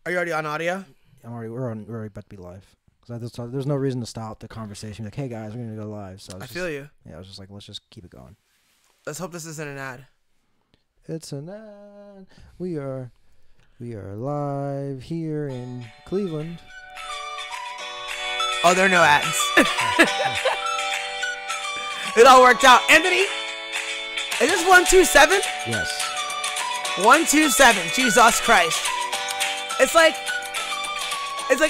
Are you already on audio? We're already about to be live. There's no reason to stop the conversation. Like, hey guys, we're gonna go live. So I feel you. Yeah, I was just like, let's just keep it going. Let's hope this isn't an ad. It's an ad. We are live here in Cleveland. Oh, there are no ads. It all worked out. Anthony, is this 127? Yes. 127. Jesus Christ. It's like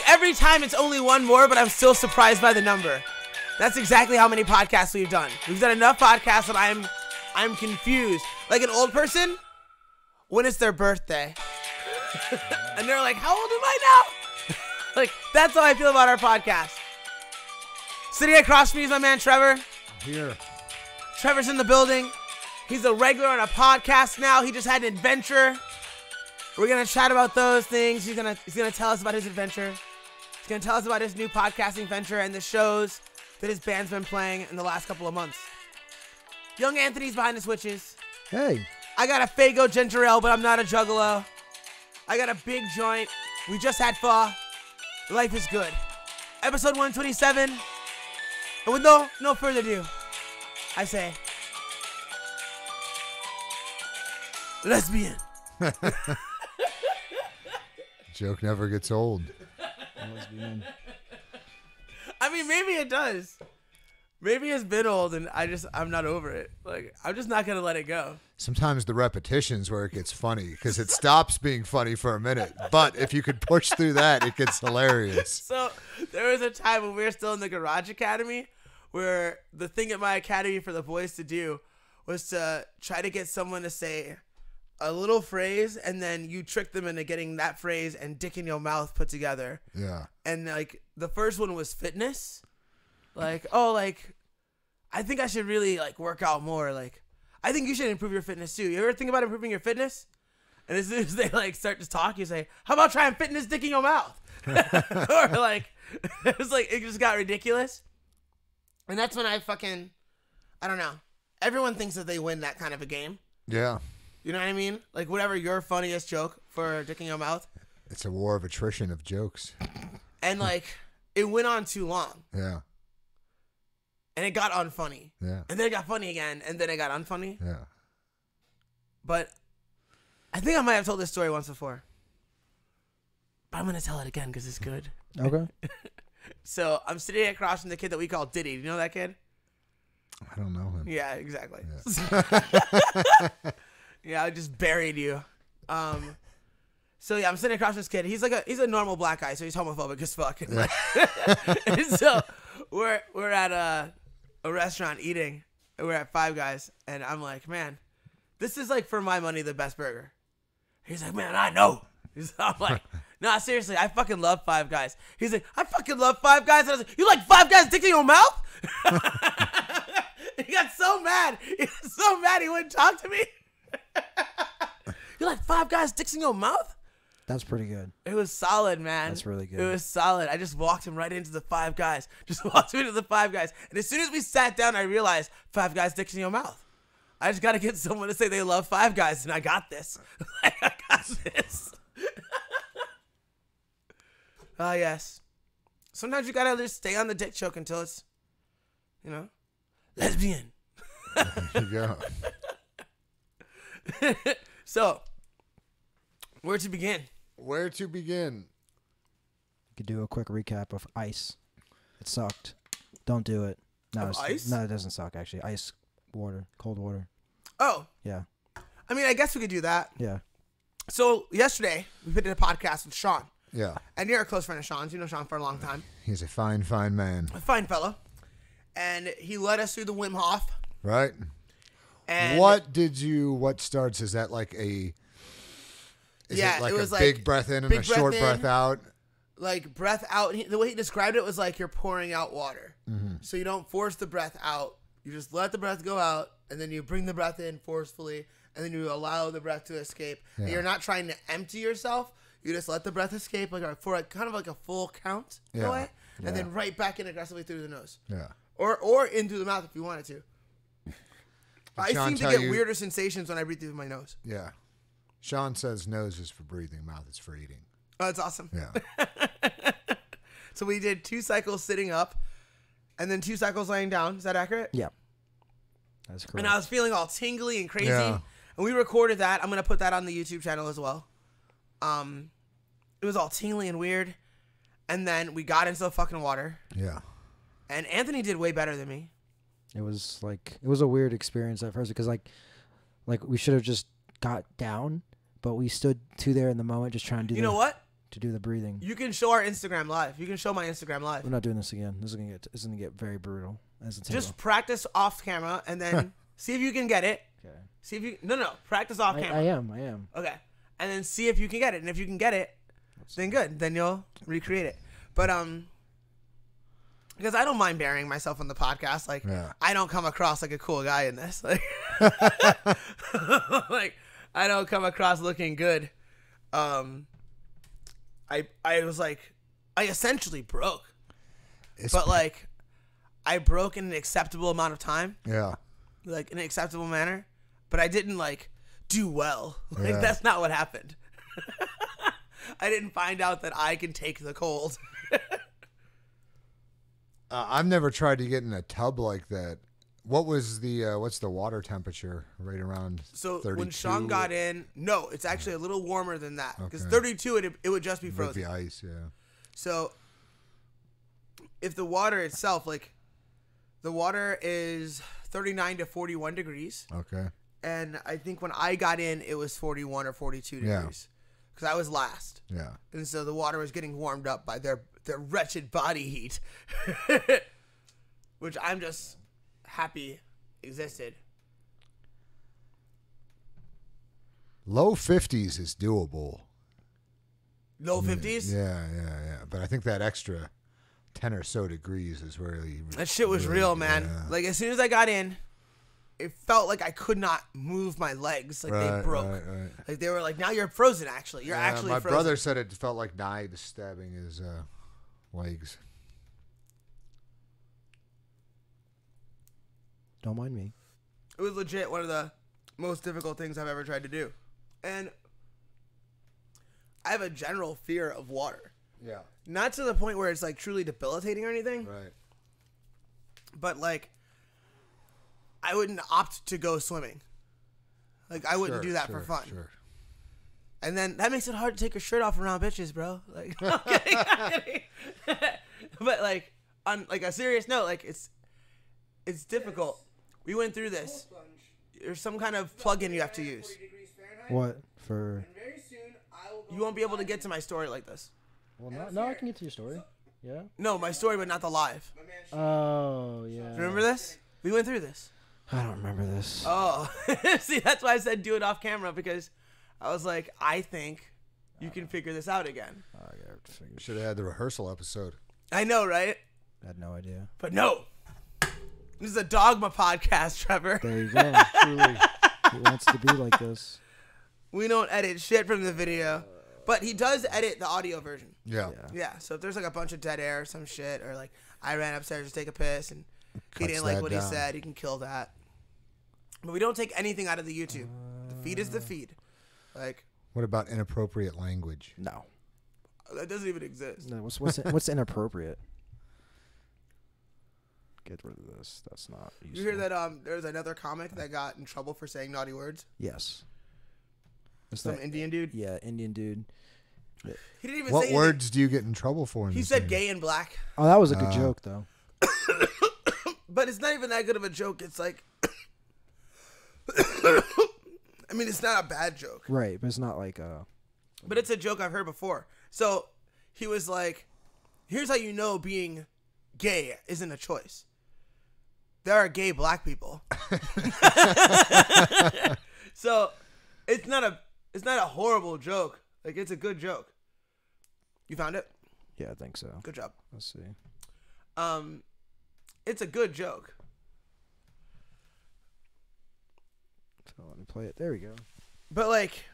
every time it's only one more, but I'm still surprised by the number. That's exactly how many podcasts we've done. We've done enough podcasts that I'm confused. Like an old person, when it's their birthday. And they're like, how old am I now? Like, that's how I feel about our podcast. Sitting across from me is my man Trevor. I'm here. Trevor's in the building. He's a regular on a podcast now. He just had an adventure. We're gonna chat about those things. He's gonna tell us about his adventure. He's gonna tell us about his new podcasting venture and the shows that his band's been playing in the last couple of months. Young Anthony's behind the switches. Hey. I got a Faygo ginger ale, but I'm not a juggalo. I got a big joint. We just had pho. Life is good. Episode 127. And with no further ado, I say, lesbian. Joke never gets old. I mean, maybe it does. Maybe it's been old and I'm not over it. Like, I'm just not going to let it go. Sometimes the repetition's where it gets funny because it stops being funny for a minute. But if you could push through that, it gets hilarious. So there was a time when we were still in the Garage Academy where the thing at my academy for the boys to do was to try to get someone to say a little phrase and then you trick them into getting that phrase and dick in your mouth put together. Yeah. And like the first one was fitness. Like, oh, like, I think I should really like work out more. Like, I think you should improve your fitness too. You ever think about improving your fitness? And as soon as they like start to talk, you say, how about trying fitness dick in your mouth? Or like, it was like, it just got ridiculous. And that's when I don't know. Everyone thinks that they win that kind of a game. Yeah. You know what I mean? Like whatever your funniest joke for dick in your mouth. It's a war of attrition of jokes. And like, it went on too long. Yeah. And it got unfunny. Yeah. And then it got funny again. And then it got unfunny. Yeah. But I think I might have told this story once before. But I'm going to tell it again because it's good. Okay. So I'm sitting across from the kid that we call Diddy. Do you know that kid? I don't know him. Yeah, exactly. Yeah, I just buried you. So yeah, I'm sitting across from this kid. He's a normal black guy, so he's homophobic as fuck. And so we're at a restaurant eating. And we're at Five Guys, and I'm like, man, this is like for my money the best burger. He's like, man, I know. I'm like, nah, seriously, I fucking love Five Guys. He's like, I fucking love Five Guys. And I was like, you like Five Guys dick in your mouth? He got so mad. He wouldn't talk to me. You like Five Guys dicks in your mouth? That's pretty good. It was solid, man. That's really good. It was solid. I just walked him right into the Five Guys. And as soon as we sat down, I realized Five Guys dicks in your mouth. I just got to get someone to say they love Five Guys, and I got this. I got this. Oh, yes. Sometimes you got to just stay on the dick choke until it's, lesbian. There you go. So, where to begin? Where to begin? Could do a quick recap of Ice. It sucked. Don't do it. No, Ice? No, it doesn't suck actually. Ice, water, cold water. Oh. Yeah. I mean, I guess we could do that. Yeah. So, yesterday, we did a podcast with Sean. Yeah. And you're a close friend of Sean's. You know Sean for a long time. He's a fine, fine man. A fine fellow. And he led us through the Wim Hof. Right? And what starts? Is that like a... Is it like a big breath in and a short breath out? Like breath out. The way he described it was like you're pouring out water. Mm-hmm. So you don't force the breath out. You just let the breath go out, and then you bring the breath in forcefully, and then you allow the breath to escape. Yeah. And you're not trying to empty yourself. You just let the breath escape for kind of like a full count in a way, and then right back in aggressively through the nose. Yeah. Or in through the mouth if you wanted to. I seem to get weirder sensations when I breathe through my nose. Yeah. Sean says nose is for breathing, mouth is for eating. Oh, that's awesome. Yeah. So we did 2 cycles sitting up, and then 2 cycles laying down. Is that accurate? Yeah. That's correct. And I was feeling all tingly and crazy. Yeah. And we recorded that. I'm gonna put that on the YouTube channel as well. It was all tingly and weird. And then we got into the fucking water. Yeah. And Anthony did way better than me. It was a weird experience at first because like we should have just got down, but we stood there in the moment just trying to do. You know what? To do the breathing. You can show our Instagram live. You can show my Instagram live. We're not doing this again. This is gonna get very brutal. As a table. Just practice off camera and then see if you can get it. Okay. See if you no practice off camera. I am. Okay. And then see if you can get it. And if you can get it, then good. Then you'll recreate it. But because I don't mind burying myself on the podcast. Like I don't come across like a cool guy in this. Like, like I don't come across looking good. I was like, I essentially broke. But like I broke in an acceptable amount of time. Yeah. Like in an acceptable manner. But I didn't like do well. Like Yeah. that's not what happened. I didn't find out that I can take the cold. I've never tried to get in a tub like that. What was the what's the water temperature? Right around So 32? when Sean got in, no, it's actually a little warmer than that. Because Okay. 32, it would just be with frozen. the ice, yeah. So if the water itself, like the water is 39 to 41 degrees. Okay. And I think when I got in, it was 41 or 42 Yeah. degrees. Because I was last. Yeah. And so the water was getting warmed up by their wretched body heat. Which I'm just happy existed. Low 50s is doable. Low 50s? Yeah. But I think that extra 10 or so degrees is really... That shit was really- real, man. yeah. Like, as soon as I got in, it felt like I could not move my legs. Like, they broke. Right. Like, they were like, now you're frozen, actually. You're actually my frozen. brother said it felt like knives stabbing his legs. Don't mind me. It was legit one of the most difficult things I've ever tried to do. And I have a general fear of water. Yeah. Not to the point where it's, like, truly debilitating or anything. Right. But, like, I wouldn't opt to go swimming. Like, I wouldn't do that for fun. Sure. And then that makes it hard to take your shirt off around bitches, bro. Like, I'm kidding, I'm kidding. But like on like a serious note, like it's difficult. We went through this. There's some kind of plug-in you have to use. What for? You won't be able to get to my story like this. Well, no, I can get to your story. Yeah. No, my story, but not the live. Oh yeah. Remember this? We went through this. I don't remember this. Oh, see, that's why I said do it off camera, because I was like, I think you can figure this out again. I got to figure. Should have had the rehearsal episode. I know, right? I had no idea. But no. This is a dogma podcast, Trevor. There you go. Truly, he wants to be like this. We don't edit shit from the video. But he does edit the audio version. Yeah. Yeah, so if there's like a bunch of dead air or some shit, or like I ran upstairs to take a piss and he Cuts didn't like that what he down. said, he can kill that. But we don't take anything out of the YouTube. The feed is the feed. Like, What about inappropriate language? No. that doesn't even exist. No. What's inappropriate? Get rid of this. That's not. Useful. You hear that? There's another comic that got in trouble for saying naughty words. Yes. It's Some that- Indian dude. Yeah, Indian dude. He didn't even What say anything. words do you get in trouble for? In He this said game? gay and black. Oh, that was a good joke though. But it's not even that good of a joke. It's like, I mean, it's not a bad joke. Right, but it's not like But it's a joke I've heard before. So he was like, here's how you know being gay isn't a choice. There are gay black people. So it's not a horrible joke. Like, it's a good joke. You found it? Yeah, I think so. Good job. Let's see. It's a good joke. So let me play it. There we go. But like,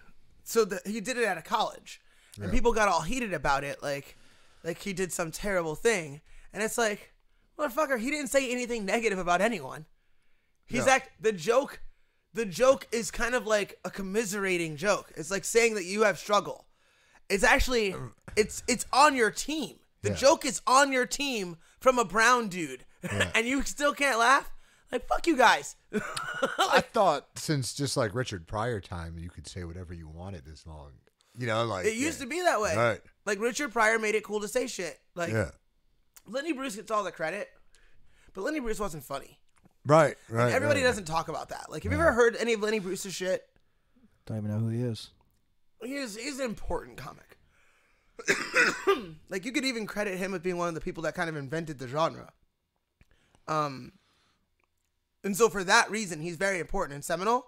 so he did it at a college, and people got all heated about it, like he did some terrible thing, and it's like, motherfucker, he didn't say anything negative about anyone. He's the joke is kind of like a commiserating joke. It's like saying that you have struggle. It's actually it's on your team. The Yeah. joke is on your team from a brown dude, and you still can't laugh. Like, fuck you guys. I thought since just like Richard Pryor time, you could say whatever you wanted as long, like It used to be that way. Right. Like, Richard Pryor made it cool to say shit. Like, Yeah. Lenny Bruce gets all the credit, but Lenny Bruce wasn't funny. Right. Everybody right. doesn't talk about that. Like, have you ever heard any of Lenny Bruce's shit? Don't even know who he is. He's an important comic. Like, you could even credit him with being one of the people that kind of invented the genre. And so for that reason, he's very important and seminal.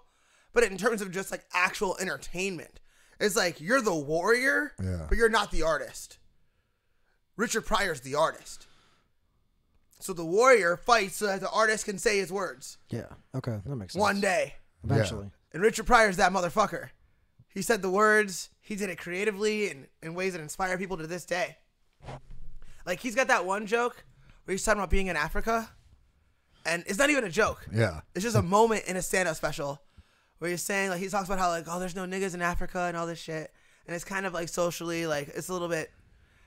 But in terms of just like actual entertainment, it's like you're the warrior, but you're not the artist. Richard Pryor's the artist. So the warrior fights so that the artist can say his words. Yeah. Okay, that makes sense. One day. Eventually. And Richard Pryor's that motherfucker. He said the words. He did it creatively and in ways that inspire people to this day. Like, he's got that one joke where he's talking about being in Africa. And it's not even a joke. Yeah. It's just a moment in a stand-up special where he's saying, like, he talks about how, like, oh, there's no niggas in Africa and all this shit. And it's kind of, like, socially, like, it's a little bit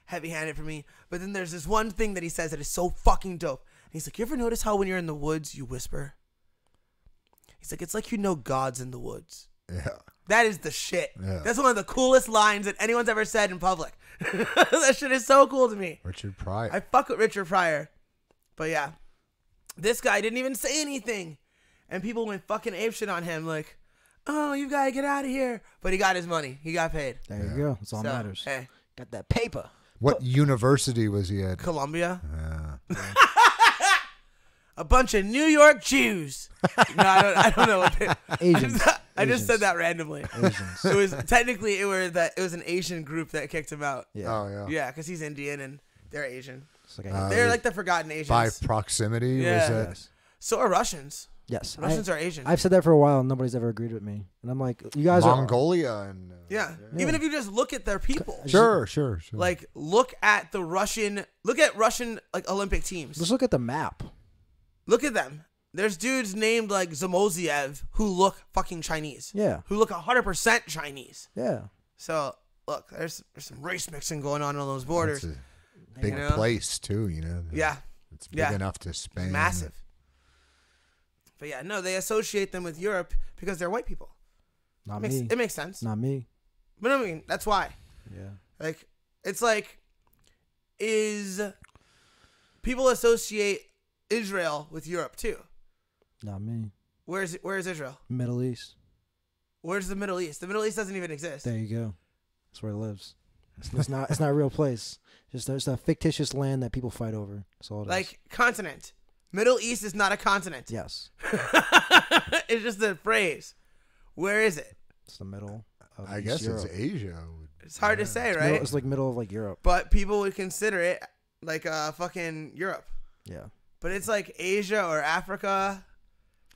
heavy-handed for me. But then there's this one thing that he says that is so fucking dope. And he's like, you ever notice how when you're in the woods, you whisper? He's like, it's like you know God's in the woods. Yeah. That is the shit. Yeah. That's one of the coolest lines that anyone's ever said in public. That shit is so cool to me. Richard Pryor. I fuck with Richard Pryor. But yeah, this guy didn't even say anything. And people went fucking apeshit on him like, oh, you gotta get out of here. But he got his money. He got paid. There you go. That's all that matters. Hey, Got that paper. What university was he at? Columbia. Yeah. A bunch of New York Jews. No, I don't know what they... Asians. I just said that randomly. Asians. It was technically it was an Asian group that kicked him out. Yeah. Oh yeah. Yeah, because he's Indian and they're Asian. It's like I They're like the forgotten Asians. By proximity, Yeah. was that? yes. So are Russians. Yes. Russians are Asian. I've said that for a while and nobody's ever agreed with me. And I'm like, you guys are. Mongolia and. Yeah. Even if you just look at their people. Sure. Like, look at Russian like Olympic teams. Just look at the map. Look at them. There's dudes named like Zamoziev who look fucking Chinese. Yeah. Who look 100% Chinese. Yeah. So look, there's some race mixing going on those borders. It's a big place too, Yeah. It's big enough to span. It's massive. But yeah, no, they associate them with Europe because they're white people. Not me. It makes sense. Not me. But I mean, that's why. Yeah. Like, it's like, people associate Israel with Europe too. Not me. Where is Israel? Middle East. Where's the Middle East? The Middle East doesn't even exist. There you go. That's where it lives. It's not. It's not a real place. It's a fictitious land that people fight over. That's all it is. Like, continent. Middle East is not a continent. Yes. It's just a phrase. Where is it? It's the middle. Of I East guess Europe. it's Asia. It's hard to say, Middle- right? It's like middle of like Europe. But people would consider it like fucking Europe. Yeah. But it's like Asia or Africa.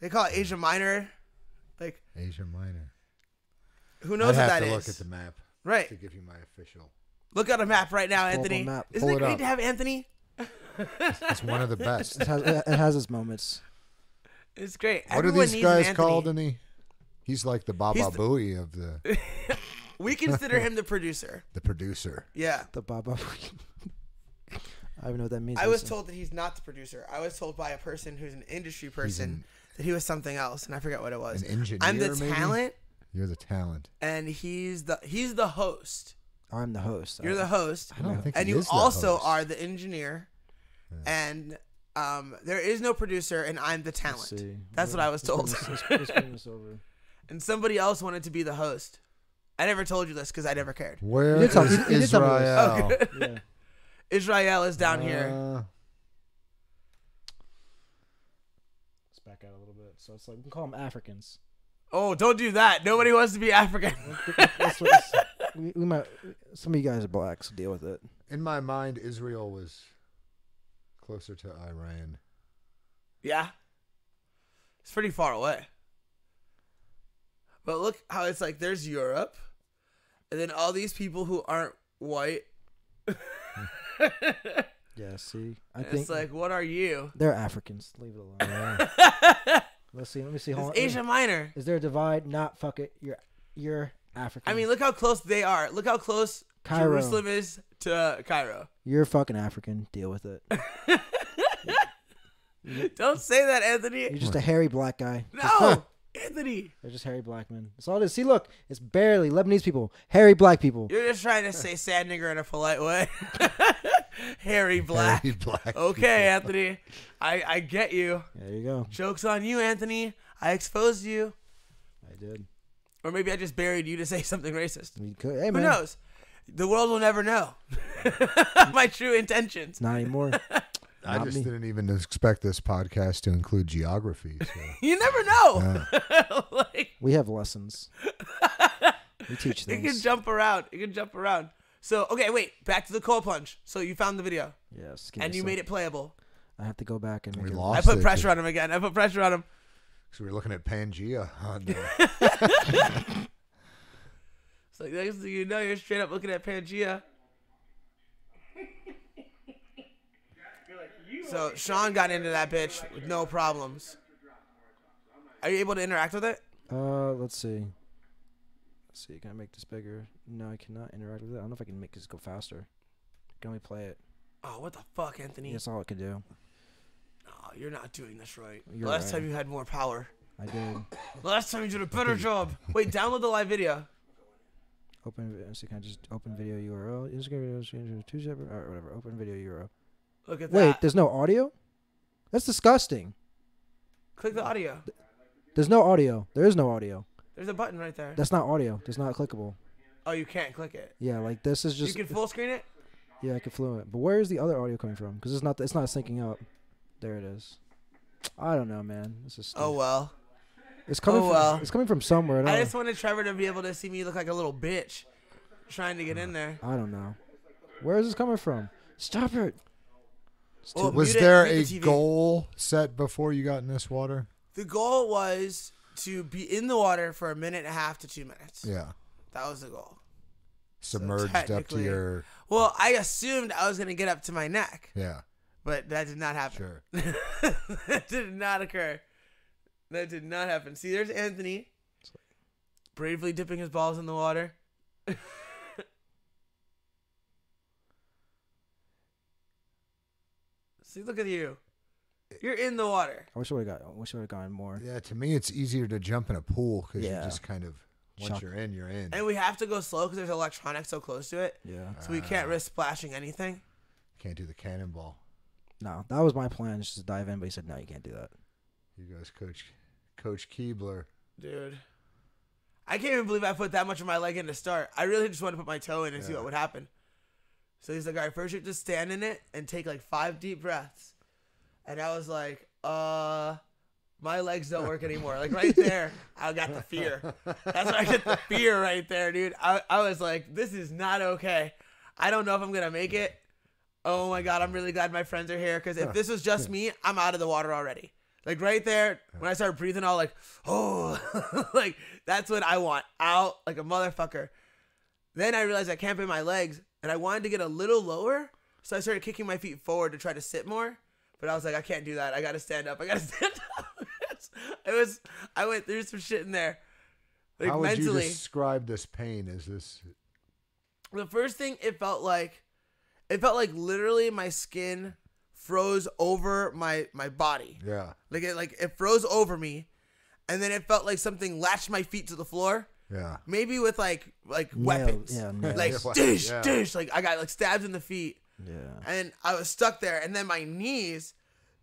They call it Asia Minor. Like, Asia Minor. who knows what that I'd have to is? look at the map Right. to give you my official. Look at a map right now, Pull up a Anthony. map. Isn't Pull it it great up. to have Anthony? It's one of the best. It has its moments. It's great. What are Everyone these needs an guys Anthony. He's like the Baba He's the- Booey of the We consider him the producer. producer. Yeah. The Baba. I don't even know what that means. I was Listen. told that he's not the producer. I was told by a person who's an industry person that he was something else, and I forget what it was. An engineer. I'm the maybe? talent, You're the talent. and he's the host. I'm the host. You're the host, I don't think and he you is the also host. are the engineer. And there is no producer, and I'm the Let's talent. see. That's what I was told. Let's bring this over. And somebody else wanted to be the host. I never told you this because I never cared. Where You did tell- is you did tell me this. Israel? Yeah. Israel is down here. Let's back out a little bit. So it's like we can call them Africans. Oh, don't do that. Nobody wants to be African. We might. Some of you guys are black, so deal with it. In my mind, Israel was closer to Iran. Yeah. It's pretty far away. But look how it's like there's Europe, and then all these people who aren't white. Yeah. See, I It's think like, what are you? they're Africans. Leave it alone. Let's see. Let me see. Hold It's on. Asia Minor. Is there a divide? Not fuck it. You're African. I mean, look how close they are. Look how close Cairo. Jerusalem is to Cairo. You're fucking African. Deal with it. Don't say that, Anthony. You're just a hairy black guy. No, Anthony. They're just hairy black men. That's all it is. See, look, it's barely Lebanese people, hairy black people. You're just trying to say sad nigger in a polite way. Hairy black. Hairy black Okay, Anthony. I get you. There you go. Joke's on you, Anthony. I exposed you. I did. Or maybe I just buried you to say something racist. We could. Hey, Who man. knows? The world will never know my true intentions. Not anymore. I Not just me. didn't even expect this podcast to include geography. So. You never know. Like, We have lessons. We teach it can things. jump around. It can jump around. So, okay, wait. Back to the cold plunge. So you found the video. Yes. And you made it playable. I have to go back and make We it. lost I put it. pressure on him again. I put pressure on him. So we're looking at Pangea on So next thing you know, you're straight up looking at Pangea. So Sean got into that bitch with no problems. Are you able to interact with it? Let's see. Let's see. Can I make this bigger? No, I cannot interact with it. I don't know if I can make this go faster. I can only play it. Oh, what the fuck, Anthony? That's all it could do. Oh, you're not doing this right. You're Last right. time you had more power. I did. Last time you did a better job. Wait, download the live video. Open. So can I just open video URL? Instagram video change to 2 separate or whatever. Open video URL. Look at Wait, that. there's no audio? That's disgusting. Click the audio. There's no audio. There is no audio. There's a button right there. That's not audio. That's not clickable. Oh, you can't click it. Yeah, like this is just. You can full screen it? Yeah, I can fluent. But where is the other audio coming from? Because it's not syncing up. There it is. I don't know, man. This is. Oh, well. It's coming. oh, from, well. It's coming from somewhere. I just wanted Trevor to be able to see me look like a little bitch trying to get in there. I don't know. Where is this coming from? Stop it. Well, Was mute it, there mute a the TV. goal set before you got in this water? The goal was to be in the water for 1.5 to 2 minutes. Yeah. That was the goal. Submerged up to technically- your. Well, I assumed I was going to get up to my neck, Yeah. but that did not happen. Sure. That did not occur. That did not happen. See, there's Anthony bravely dipping his balls in the water. See, look at you. You're in the water. I wish I would have gone more. Yeah. To me, it's easier to jump in a pool because Yeah. you just kind of once Chuck. you're in, you're in. And we have to go slow because there's electronics so close to it. Yeah. So we can't risk splashing anything. Can't do the cannonball. No, that was my plan, just to dive in. But he said, no, you can't do that. You guys, Coach Keebler. Dude. I can't even believe I put that much of my leg in to start. I really just wanted to put my toe in and see Yeah. what would happen. So he's like, all right, first you have to stand in it and take like 5 deep breaths. And I was like, my legs don't work anymore. Like right there, I got the fear. That's where I get the fear right there, dude. I was like, this is not okay. I don't know if I'm going to make it. Oh my God, I'm really glad my friends are here. Because if this was just me, I'm out of the water already. Like right there, when I started breathing, I was like, oh, like that's what I want. Out like a motherfucker. Then I realized I can't bend my legs and I wanted to get a little lower. So I started kicking my feet forward to try to sit more. But I was like, I can't do that. I got to stand up. I went through some shit in there. Like How would mentally. you describe this pain? Is this? The first thing it felt like literally my skin froze over my body. Yeah. Like it froze over me, and then it felt like something latched my feet to the floor. Yeah. Maybe with like weapons. Yeah, nails. Like Yeah. dish, Yeah. dish. Like I got like stabbed in the feet, Yeah. and I was stuck there. And then my knees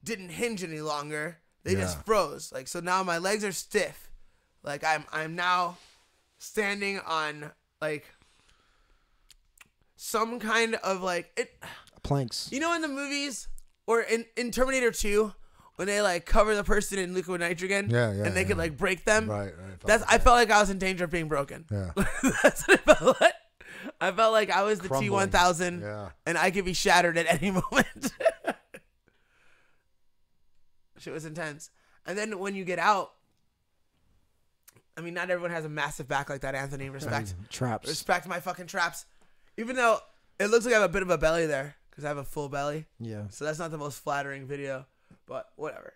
didn't hinge any longer. They just Yeah. froze. Like so now my legs are stiff. Like I'm now standing on like some kind of like it. Planks. You know in the movies or in Terminator 2 when they like cover the person in liquid nitrogen Yeah, and they could yeah. like break them. Right. I felt like I was in danger of being broken. Yeah. That's what I felt like. I felt like I was the Crumbling. T-1000 Yeah. and I could be shattered at any moment. Shit was intense. And then when you get out, I mean, not everyone has a massive back like that, Anthony. Respect. Traps. Respect my fucking traps. Even though it looks like I have a bit of a belly there because I have a full belly. Yeah. So that's not the most flattering video, but whatever.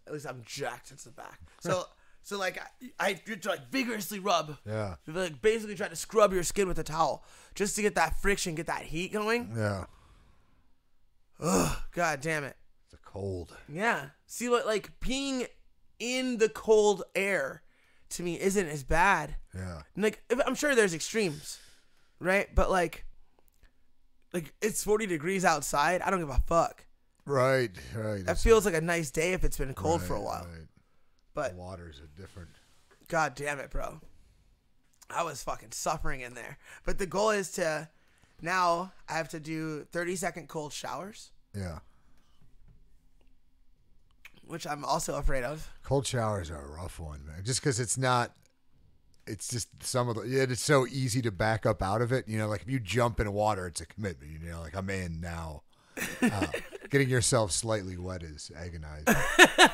At least I'm jacked since the back. So So like I to like vigorously rub. Yeah. Like basically try to scrub your skin with a towel just to get that friction, get that heat going. Yeah. Ugh, God damn it. The cold. Yeah. See what like peeing in the cold air to me isn't as bad. Yeah. Like I'm sure there's extremes, right? But like it's 40 degrees outside. I don't give a fuck. Right. That feels like a nice day if it's been cold for a while. Right. But The waters are different. God damn it, bro. I was fucking suffering in there. But the goal is to now I have to do 30-second cold showers, Yeah. which I'm also afraid of. Cold showers are a rough one, man. Just because it's not. It's just some of the. Yeah, it's so easy to back up out of it. You know, like if you jump in water, it's a commitment. You know, like I'm in now. Getting yourself slightly wet is agonizing,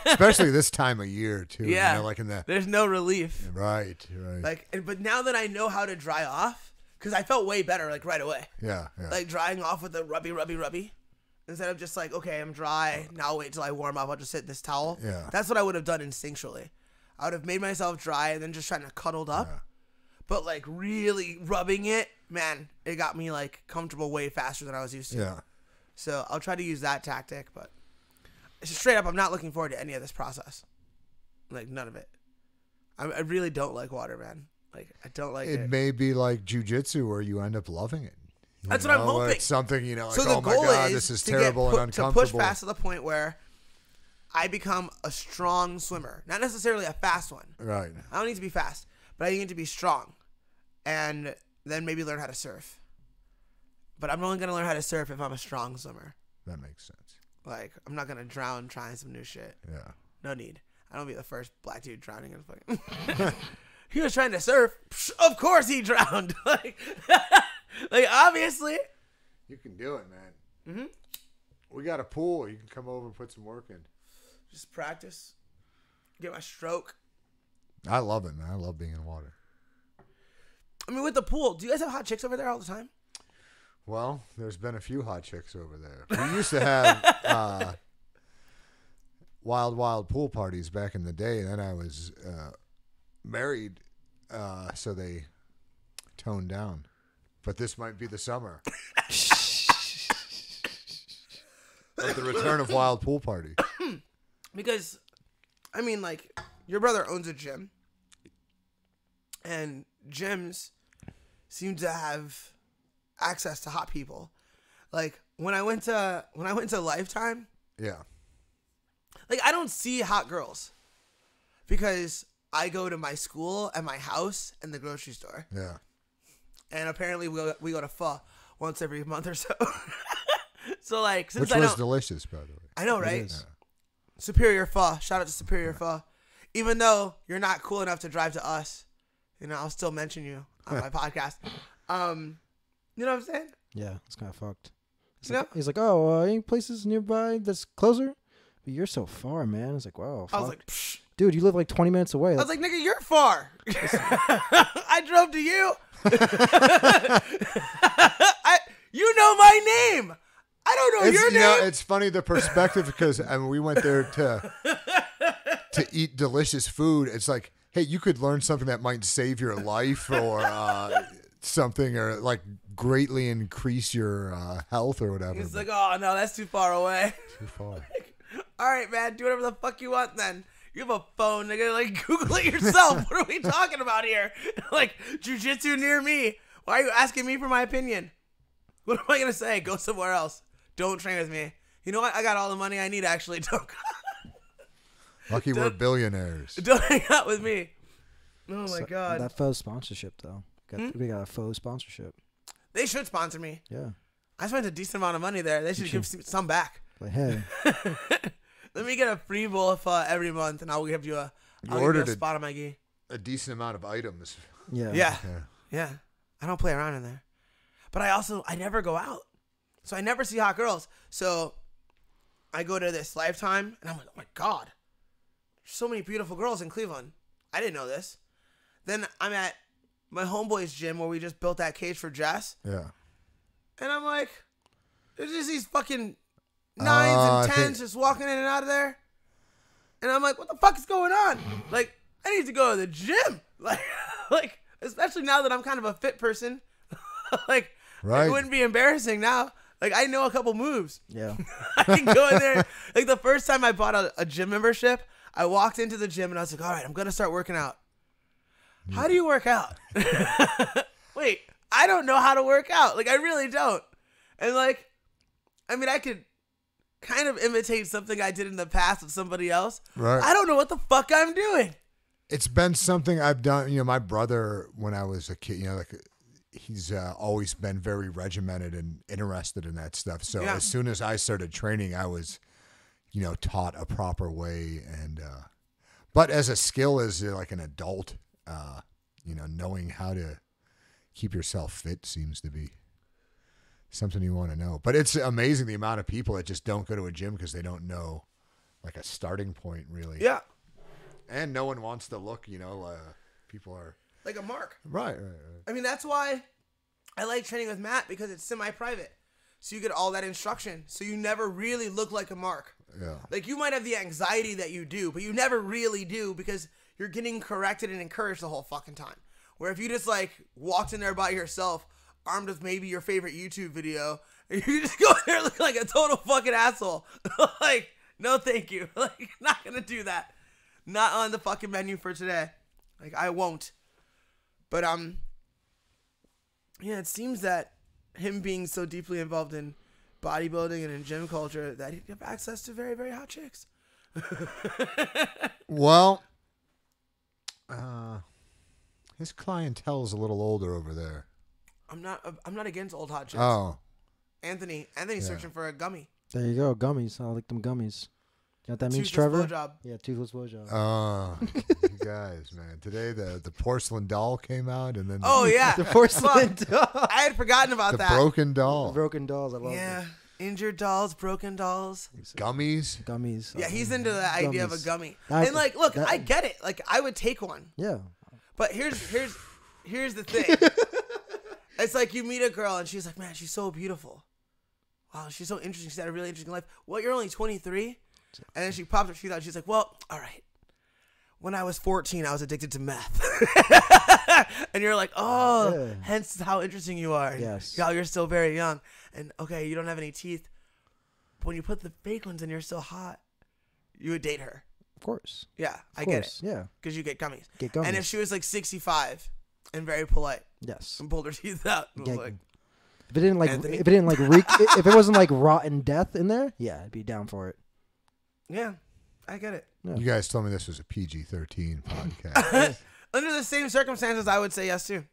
especially this time of year too. Yeah. You know, like in the. There's no relief. Right. But now that I know how to dry off, because I felt way better like right away. Yeah. Like drying off with the rubby. Instead of just like, okay, I'm dry. Now I'll wait till I warm up. I'll just sit in this towel. Yeah. That's what I would have done instinctually. I would have made myself dry and then just trying to cuddled up. Yeah. But like really rubbing it, man, it got me like comfortable way faster than I was used to. Yeah. So I'll try to use that tactic, but straight up, I'm not looking forward to any of this process. Like none of it. I really don't like water, man. Like I don't like it. It may be like jujitsu where you end up loving it. You That's what I'm know, hoping. It's something, you know, like, So the oh my goal God, is this is to terrible get and to uncomfortable. push past to the point where I become a strong swimmer. Not necessarily a fast one. Right. I don't need to be fast, but I need to be strong. And then maybe learn how to surf. But I'm only going to learn how to surf if I'm a strong swimmer. That makes sense. Like, I'm not going to drown trying some new shit. Yeah. No need. I don't be the first black dude drowning in fucking. He was trying to surf. Psh, of course he drowned. like obviously. You can do it, man. Mm-hmm. We got a pool. You can come over and put some work in. Just practice. Get my stroke. I love it, man. I love being in water. I mean, with the pool, do you guys have hot chicks over there all the time? Well, there's been a few hot chicks over there. We used to have wild pool parties back in the day. And then I was married, so they toned down. But this might be the summer of the return of wild pool party. Because, I mean, like, your brother owns a gym. And gyms seem to have access to hot people. Like, when I went to Lifetime, Yeah. like, I don't see hot girls. Because I go to my school and my house and the grocery store. Yeah. And apparently we go to pho once every month or so. So, like, since Which I was don't... delicious, by the way. I know, right? is. Superior Pho. Shout out to Superior Pho. Even though you're not cool enough to drive to us, you know, I'll still mention you on my podcast. You know what I'm saying? Yeah, it's kind of fucked. You He's like, oh, any places nearby that's closer? But you're so far, man. It's like, wow, fuck. I was like, psh. Dude, you live like 20 minutes away. I was like, nigga, you're far. I drove to you. You know my name. I don't know your You name. know, it's funny the perspective because we went there to eat delicious food. It's like, hey, you could learn something that might save your life or something, or like greatly increase your health or whatever. He's like, oh no, that's too far away. Too far. All right, man, do whatever the fuck you want then. You have a phone, nigga. Like, Google it yourself. What are we talking about here? Like, jujitsu near me. Why are you asking me for my opinion? What am I gonna say? Go somewhere else. Don't train with me. You know what? I got all the money I need, actually. Lucky we're billionaires. Don't hang out with me. Oh, my God. That faux sponsorship, though. We got a faux sponsorship. They should sponsor me. Yeah. I spent a decent amount of money there. They should give some back. Like, hey. Let me get a free bowl of pho every month, and I'll give you a spot on my gi. A decent amount of items. Yeah. Yeah. I don't play around in there. But I never go out. So I never see hot girls. So I go to this Lifetime, and I'm like, oh my God. There's so many beautiful girls in Cleveland. I didn't know this. Then I'm at my homeboy's gym where we just built that cage for Jess. Yeah. And I'm like, there's just these fucking 9s and 10s just walking in and out of there. And I'm like, what the fuck is going on? Like, I need to go to the gym. Like especially now that I'm kind of a fit person. Like, Right. it wouldn't be embarrassing now. Like, I know a couple moves. Yeah. I can go in there. Like, the first time I bought a gym membership, I walked into the gym and I was like, all right, I'm going to start working out. How do you work out? Wait, I don't know how to work out. Like, I really don't. And, like, I mean, I could kind of imitate something I did in the past with somebody else. Right. I don't know what the fuck I'm doing. It's been something I've done. You know, my brother, when I was a kid, you know, like he's always been very regimented and interested in that stuff. So Yeah. as soon as I started training, I was, you know, taught a proper way. And but as a skill, as like an adult, you know, knowing how to keep yourself fit seems to be something you want to know. But it's amazing the amount of people that just don't go to a gym because they don't know like a starting point, really. Yeah. And no one wants to look, you know, people are. Like a mark. Right. I mean, that's why I like training with Matt, because it's semi-private. So you get all that instruction. So you never really look like a mark. Yeah. Like, you might have the anxiety that you do, but you never really do, because you're getting corrected and encouraged the whole fucking time. Where if you just, like, walked in there by yourself, armed with maybe your favorite YouTube video, and you just go in there looking like a total fucking asshole. Like, no thank you. Like, not gonna do that. Not on the fucking menu for today. Like, I won't. But, yeah, it seems that him being so deeply involved in bodybuilding and in gym culture, that he'd have access to very, very hot chicks. Well, his clientele's a little older over there. I'm not against old hot chicks. Oh. Anthony's searching for a gummy. There you go. Gummies. I like them gummies. You know what that means, Toothless Trevor? blowjob. Yeah, toothless blowjob. Oh, you guys, man. Today the porcelain doll came out, and then Oh, yeah. The porcelain doll. I had forgotten about the that. broken doll. Broken dolls. I love Yeah. Injured dolls, broken dolls. Gummies. them. Gummies. Yeah, he's into the idea of a Gummies. gummy. That- And, like, look, that- I get it. Like, I would take one. Yeah. But here's the thing. It's like you meet a girl and she's like, man, she's so beautiful. Wow, she's so interesting. She's had a really interesting life. Well, you're only 23? And then she pops her teeth out and she's like, well, all right. When I was 14, I was addicted to meth. And you're like, oh, Yeah. hence how interesting you are. Yes. Yeah, you're still very young. And, okay, you don't have any teeth. But when you put the fake ones in, you're still hot. You would date her. Of course. Yeah, I Of get it. course. Yeah. Because you get gummies. Get gummies. And if she was like 65 and very polite Yes. and pulled her teeth out, and was Get- like, If it didn't like, Anthony? if it didn't like reek, if it wasn't like rotten death in there, yeah, I'd be down for it. yeah, I get it. You guys told me this was a PG-13 podcast. Under the same circumstances, I would say yes too.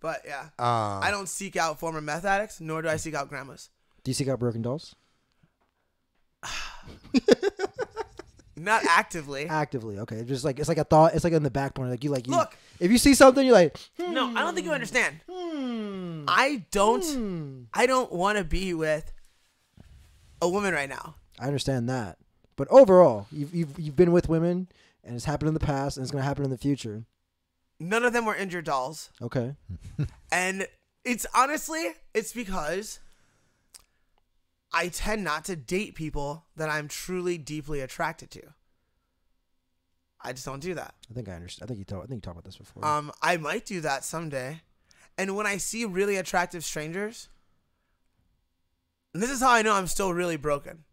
But yeah, I don't seek out former meth addicts, nor do I seek out grandmas. Do you seek out broken dolls? Not actively. Actively, okay. Just like it's like a thought. It's like in the back burner. Like you Look. if you see something, you're like, No, I don't think you understand. I don't want to be with a woman right now. I understand that, but overall, you've been with women, and it's happened in the past, and it's gonna happen in the future. None of them were injured dolls. Okay. And it's honestly, it's because I tend not to date people that I'm truly deeply attracted to. I just don't do that. I think I understand. I think you talked about this before. I might do that someday. And when I see really attractive strangers, and this is how I know I'm still really broken.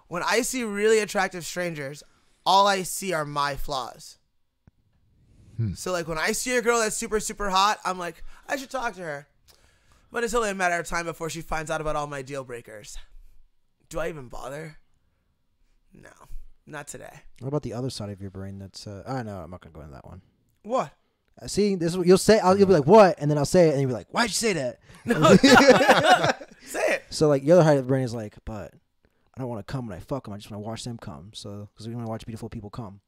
When I see really attractive strangers, all I see are my flaws. So like when I see a girl that's super, super hot, I'm like, I should talk to her. But it's only a matter of time before she finds out about all my deal breakers. Do I even bother? No, not today. What about the other side of your brain? That's I know I'm not gonna go into that one. What? See, this is what you'll say. You'll be like, "What?" And then I'll say it, and you'll be like, "Why'd you say that?" Say it. So like the other side of the brain is like, "But I don't want to come when I fuck them. I just want to watch them come." So because we want to watch beautiful people come.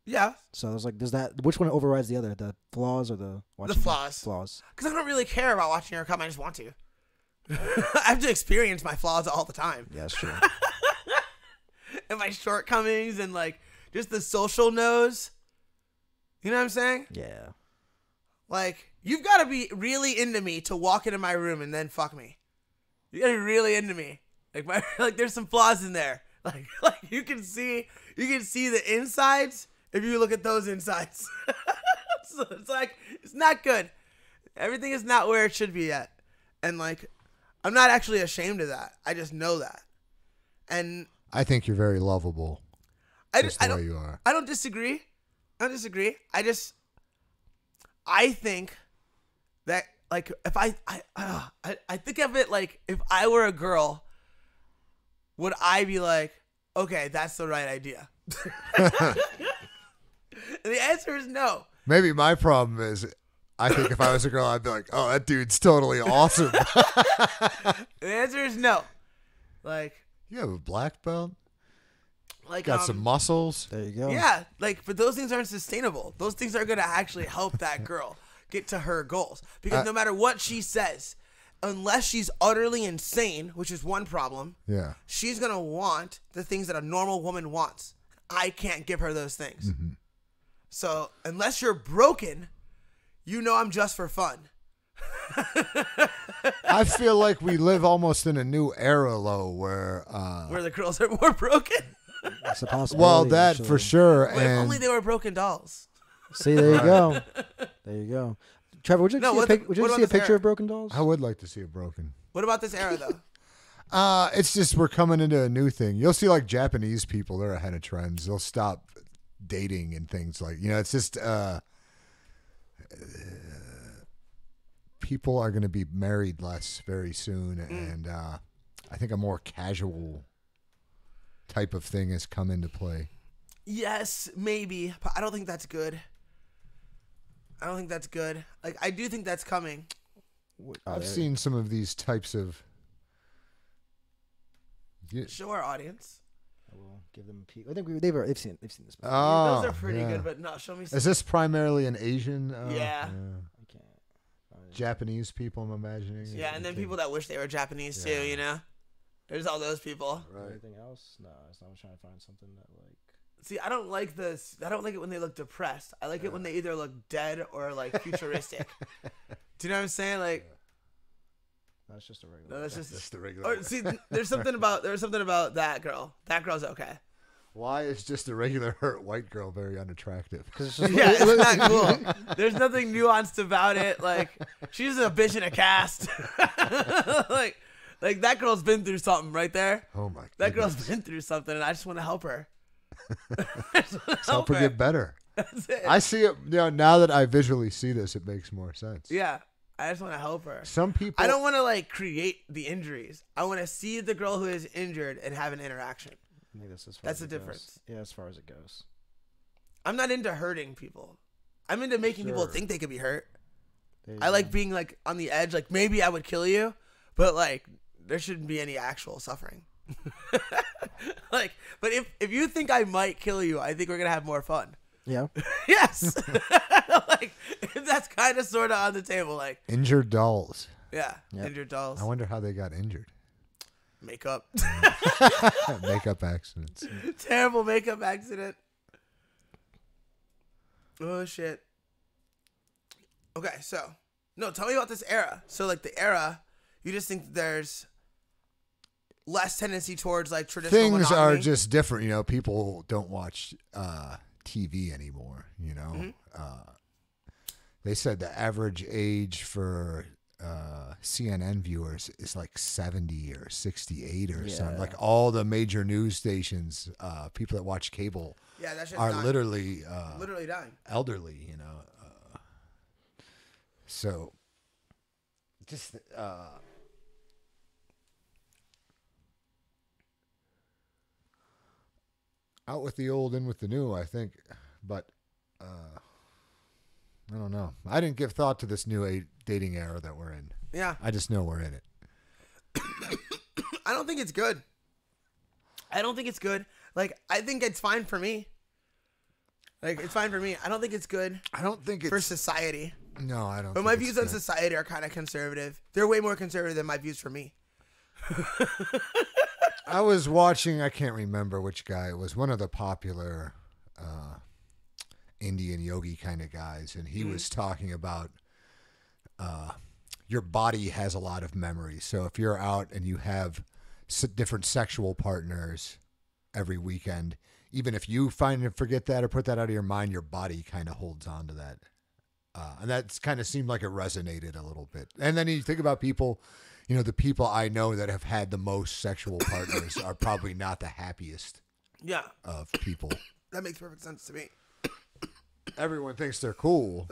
Yeah. So there's that. Which one overrides the other? The flaws or the watching flaws. Flaws. Because I don't really care about watching her come. I just want to. I have to experience my flaws all the time. Yeah, that's true. And my shortcomings and like just the social nose. You know what I'm saying? Yeah. Like, you've got to be really into me to walk into my room and then fuck me. You got to be really into me. Like there's some flaws in there. Like you can see the insides if you look at those insides. So it's like, it's not good. Everything is not where it should be yet. And like, I'm not actually ashamed of that. I just know that. And I think you're very lovable. Just the way you are. I don't disagree. I think that like if I think of it like if I were a girl, would I be like, okay, that's the right idea? And the answer is no. Maybe my problem is, I think if I was a girl, I'd be like, oh, that dude's totally awesome. The answer is no. Like, You have a black belt? like Got some muscles? There you go. Yeah, like, but those things aren't sustainable. Those things are going to actually help that girl get to her goals. Because no matter what she says, unless she's utterly insane, which is one problem, Yeah. she's going to want the things that a normal woman wants. I can't give her those things. Mm-hmm. So unless you're broken, you know I'm just for fun. I feel like we live almost in a new era, though, where the girls are more broken. It's a possibility. well, that actually. for sure. Well, if And only they were broken dolls. See, there you go. There you go. Trevor, would you No, see, what would you about see a this picture era? of Broken Dolls? I would like to see it broken. What about this era, though? It's just we're coming into a new thing. You'll see like Japanese people, they're ahead of trends. They'll stop dating and things like, it's just people are going to be married less very soon, and I think a more casual type of thing has come into play. Yes, maybe, but I don't think that's good. Like, I do think that's coming. I've seen some of these types of Show our audience. I will give them a peek. I think they've seen this movie. Oh, Those are pretty yeah. good, but no, show me some. Is this primarily an Asian? Yeah. I can't. Japanese people, I'm imagining. Yeah, and then people that wish they were Japanese too, you know? There's all those people. Right. Anything else? No, I was trying to find something that like. See, I don't like this. I don't like it when they look depressed. I like it when they either look dead or like futuristic. Do you know what I'm saying? Like, That's just a regular. no, that's just. Just the regular. Or see, there's something about that girl. That girl's okay. Why is just a regular hurt white girl very unattractive? Yeah, it's not cool. There's nothing nuanced about it. Like, she's a bitch in a cast. like that girl's been through something right there. Oh my! That goodness. girl's been through something, and I just want to help her. Help her get better. That's it. I see it. Now that I visually see this, it makes more sense. Yeah, I just want to help her. Some people. I don't want to like create the injuries. I want to see the girl who is injured and have an interaction. I think that's as far That's as the it goes. difference. Yeah, as far as it goes. I'm not into hurting people. I'm into making people Sure. think they could be hurt. There you I go. like being like on the edge. Like maybe I would kill you, but like there shouldn't be any actual suffering. Like, but if you think I might kill you, I think we're gonna have more fun. Yeah. Yes. Like that's kind of sort of on the table. Like Injured dolls. yeah, Yep. injured dolls, I wonder how they got injured. makeup, Makeup accidents. terrible makeup accident. Oh shit. Okay, so no, tell me about this era. So like the era, you just think there's less tendency towards like traditional Things monogamy? are just different. People don't watch TV anymore. Mm-hmm. They said the average age for CNN viewers is like 70 or 68 or something. Yeah. Like all the major news stations, people that watch cable yeah, that shit's are dying. literally dying. elderly. So just out with the old, in with the new, I think. But I don't know. I didn't give thought to this new dating era that we're in. Yeah, I just know we're in it. I don't think it's good. Like I think it's fine for me. Like it's fine for me. I don't think it's good I don't think it's for society. no. I don't. But think my it's views on good. society are kind of conservative. They're way more conservative than my views for me. I was watching. I can't remember which guy it was. One of the popular Indian yogi kind of guys, and he was talking about your body has a lot of memories. So if you're out and you have different sexual partners every weekend, even if you find and forget that or put that out of your mind, your body kind of holds on to that. And that's kind of seemed like it resonated a little bit. And then you think about people, the people I know that have had the most sexual partners are probably not the happiest Yeah. of people. That makes perfect sense to me. Everyone thinks they're cool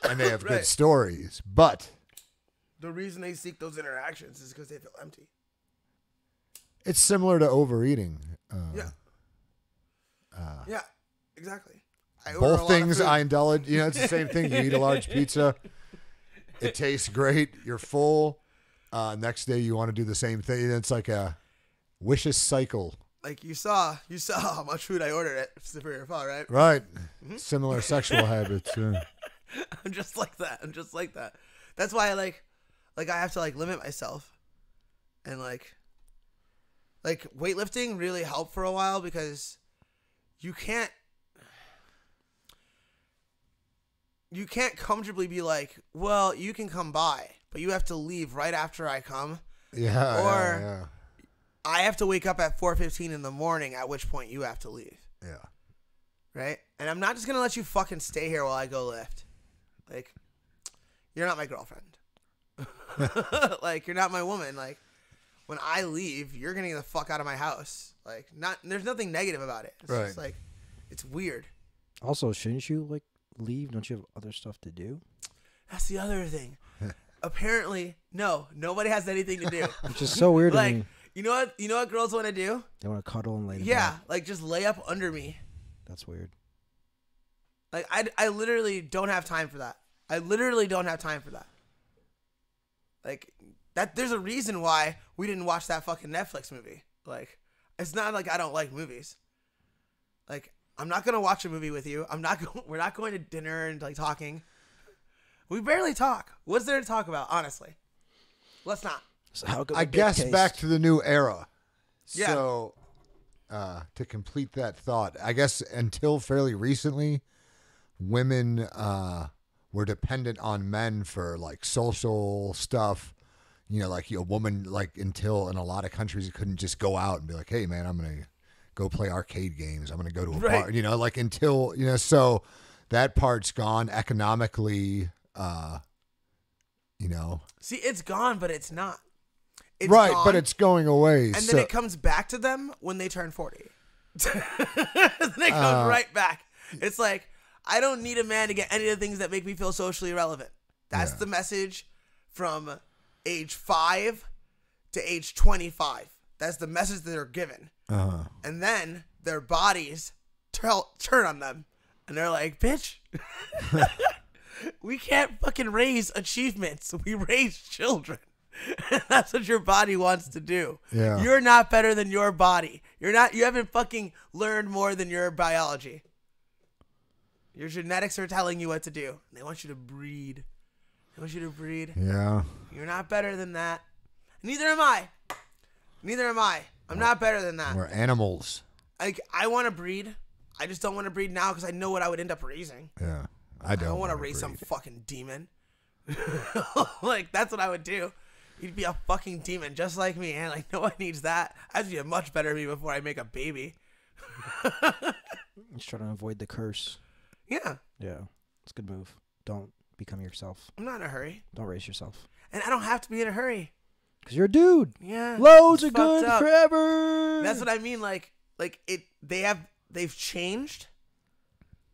and they have Right. good stories, but The reason they seek those interactions is because they feel empty. it's similar to overeating. Yeah. Yeah, exactly. I order a Both lot of things food. I indulge. It's the same thing. You eat a large pizza. It tastes great. You're full. Next day you want to do the same thing. It's like a vicious cycle. Like you saw how much food I ordered at Superior Fall, right? Right. Similar sexual habits. Yeah. I'm just like that. That's why I like I have to limit myself. And like weightlifting really helped for a while because you can't comfortably be like, well, you can come by, but you have to leave right after I come. Yeah. Or- yeah. I have to wake up at 4:15 in the morning, at which point you have to leave. Yeah. Right? And I'm not just going to let you fucking stay here while I go lift. Like, you're not my girlfriend. Like, you're not my woman. Like, when I leave, you're going to get the fuck out of my house. Like, there's nothing negative about it. It's Right. just like, it's weird. Also, shouldn't you leave? Don't you have other stuff to do? That's the other thing. Apparently, no, nobody has anything to do. Which is so weird to Like, me. you know what girls want to do? They want to cuddle and lay down. Yeah, like just lay up under me. That's weird. Like, I literally don't have time for that. Like, there's a reason why we didn't watch that fucking Netflix movie. Like, it's not like I don't like movies. Like, I'm not going to watch a movie with you. We're not going to dinner and talking. We barely talk. What's there to talk about, honestly? Let's not. So how good I would guess dick taste? back to the new era. Yeah. So, to complete that thought, I guess until fairly recently, women were dependent on men for social stuff. A woman, until in a lot of countries, you couldn't just go out and be like, hey, man, I'm going to go play arcade games. I'm going to go to a bar, until, so that part's gone economically, See, it's gone, but it's not. It's right, gone, but it's going away. and so, then it comes back to them when they turn 40. Then it comes right back. It's like, I don't need a man to get any of the things that make me feel socially relevant. That's the message from age 5 to age 25. That's the message that they're given. And then their bodies turn on them. And they're like, bitch, we can't fucking raise achievements. We raise children. That's what your body wants to do. Yeah. You're not better than your body. You haven't fucking learned more than your biology. Your genetics are telling you what to do. They want you to breed. yeah. You're not better than that. Neither am I. I'm not better than that. We're animals. I want to breed. I just don't want to breed now because I know what I would end up raising. Yeah. I don't want to raise some fucking demon. That's what I would do. You'd be a fucking demon just like me, and no one needs that. I'd be a much better me before I make a baby. Just trying to avoid the curse. Yeah, Yeah, it's a good move. Don't become yourself. I'm not in a hurry, Don't raise yourself. and I don't have to be in a hurry. Because you're a dude. Yeah, Loads it's are good fucked up. forever. That's what I mean. They've changed,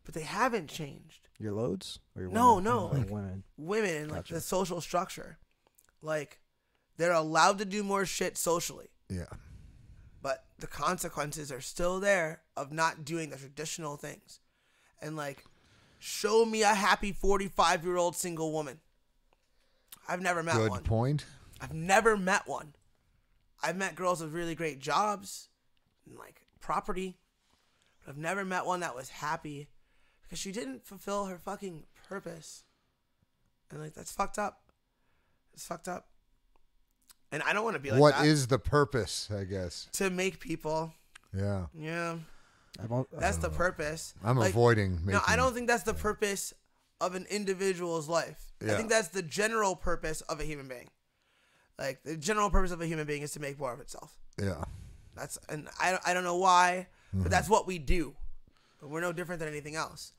but they haven't changed. Your loads? Or your No, women? no, Oh, women. Women and Gotcha. the social structure, they're allowed to do more shit socially. Yeah. But the consequences are still there of not doing the traditional things. And show me a happy 45-year-old single woman. I've never met Good one. point. I've never met one. I've met girls with really great jobs and property. But I've never met one that was happy because she didn't fulfill her fucking purpose. And that's fucked up. It's fucked up. And I don't want to be like What that. is the purpose, I guess? To make people. Yeah. Yeah. I That's the purpose. I'm avoiding making... No, I don't think that's the purpose of an individual's life. I Yeah. think that's the general purpose of a human being. The general purpose of a human being is to make more of itself. Yeah. And I don't know why. but that's what we do. We're no different than anything else.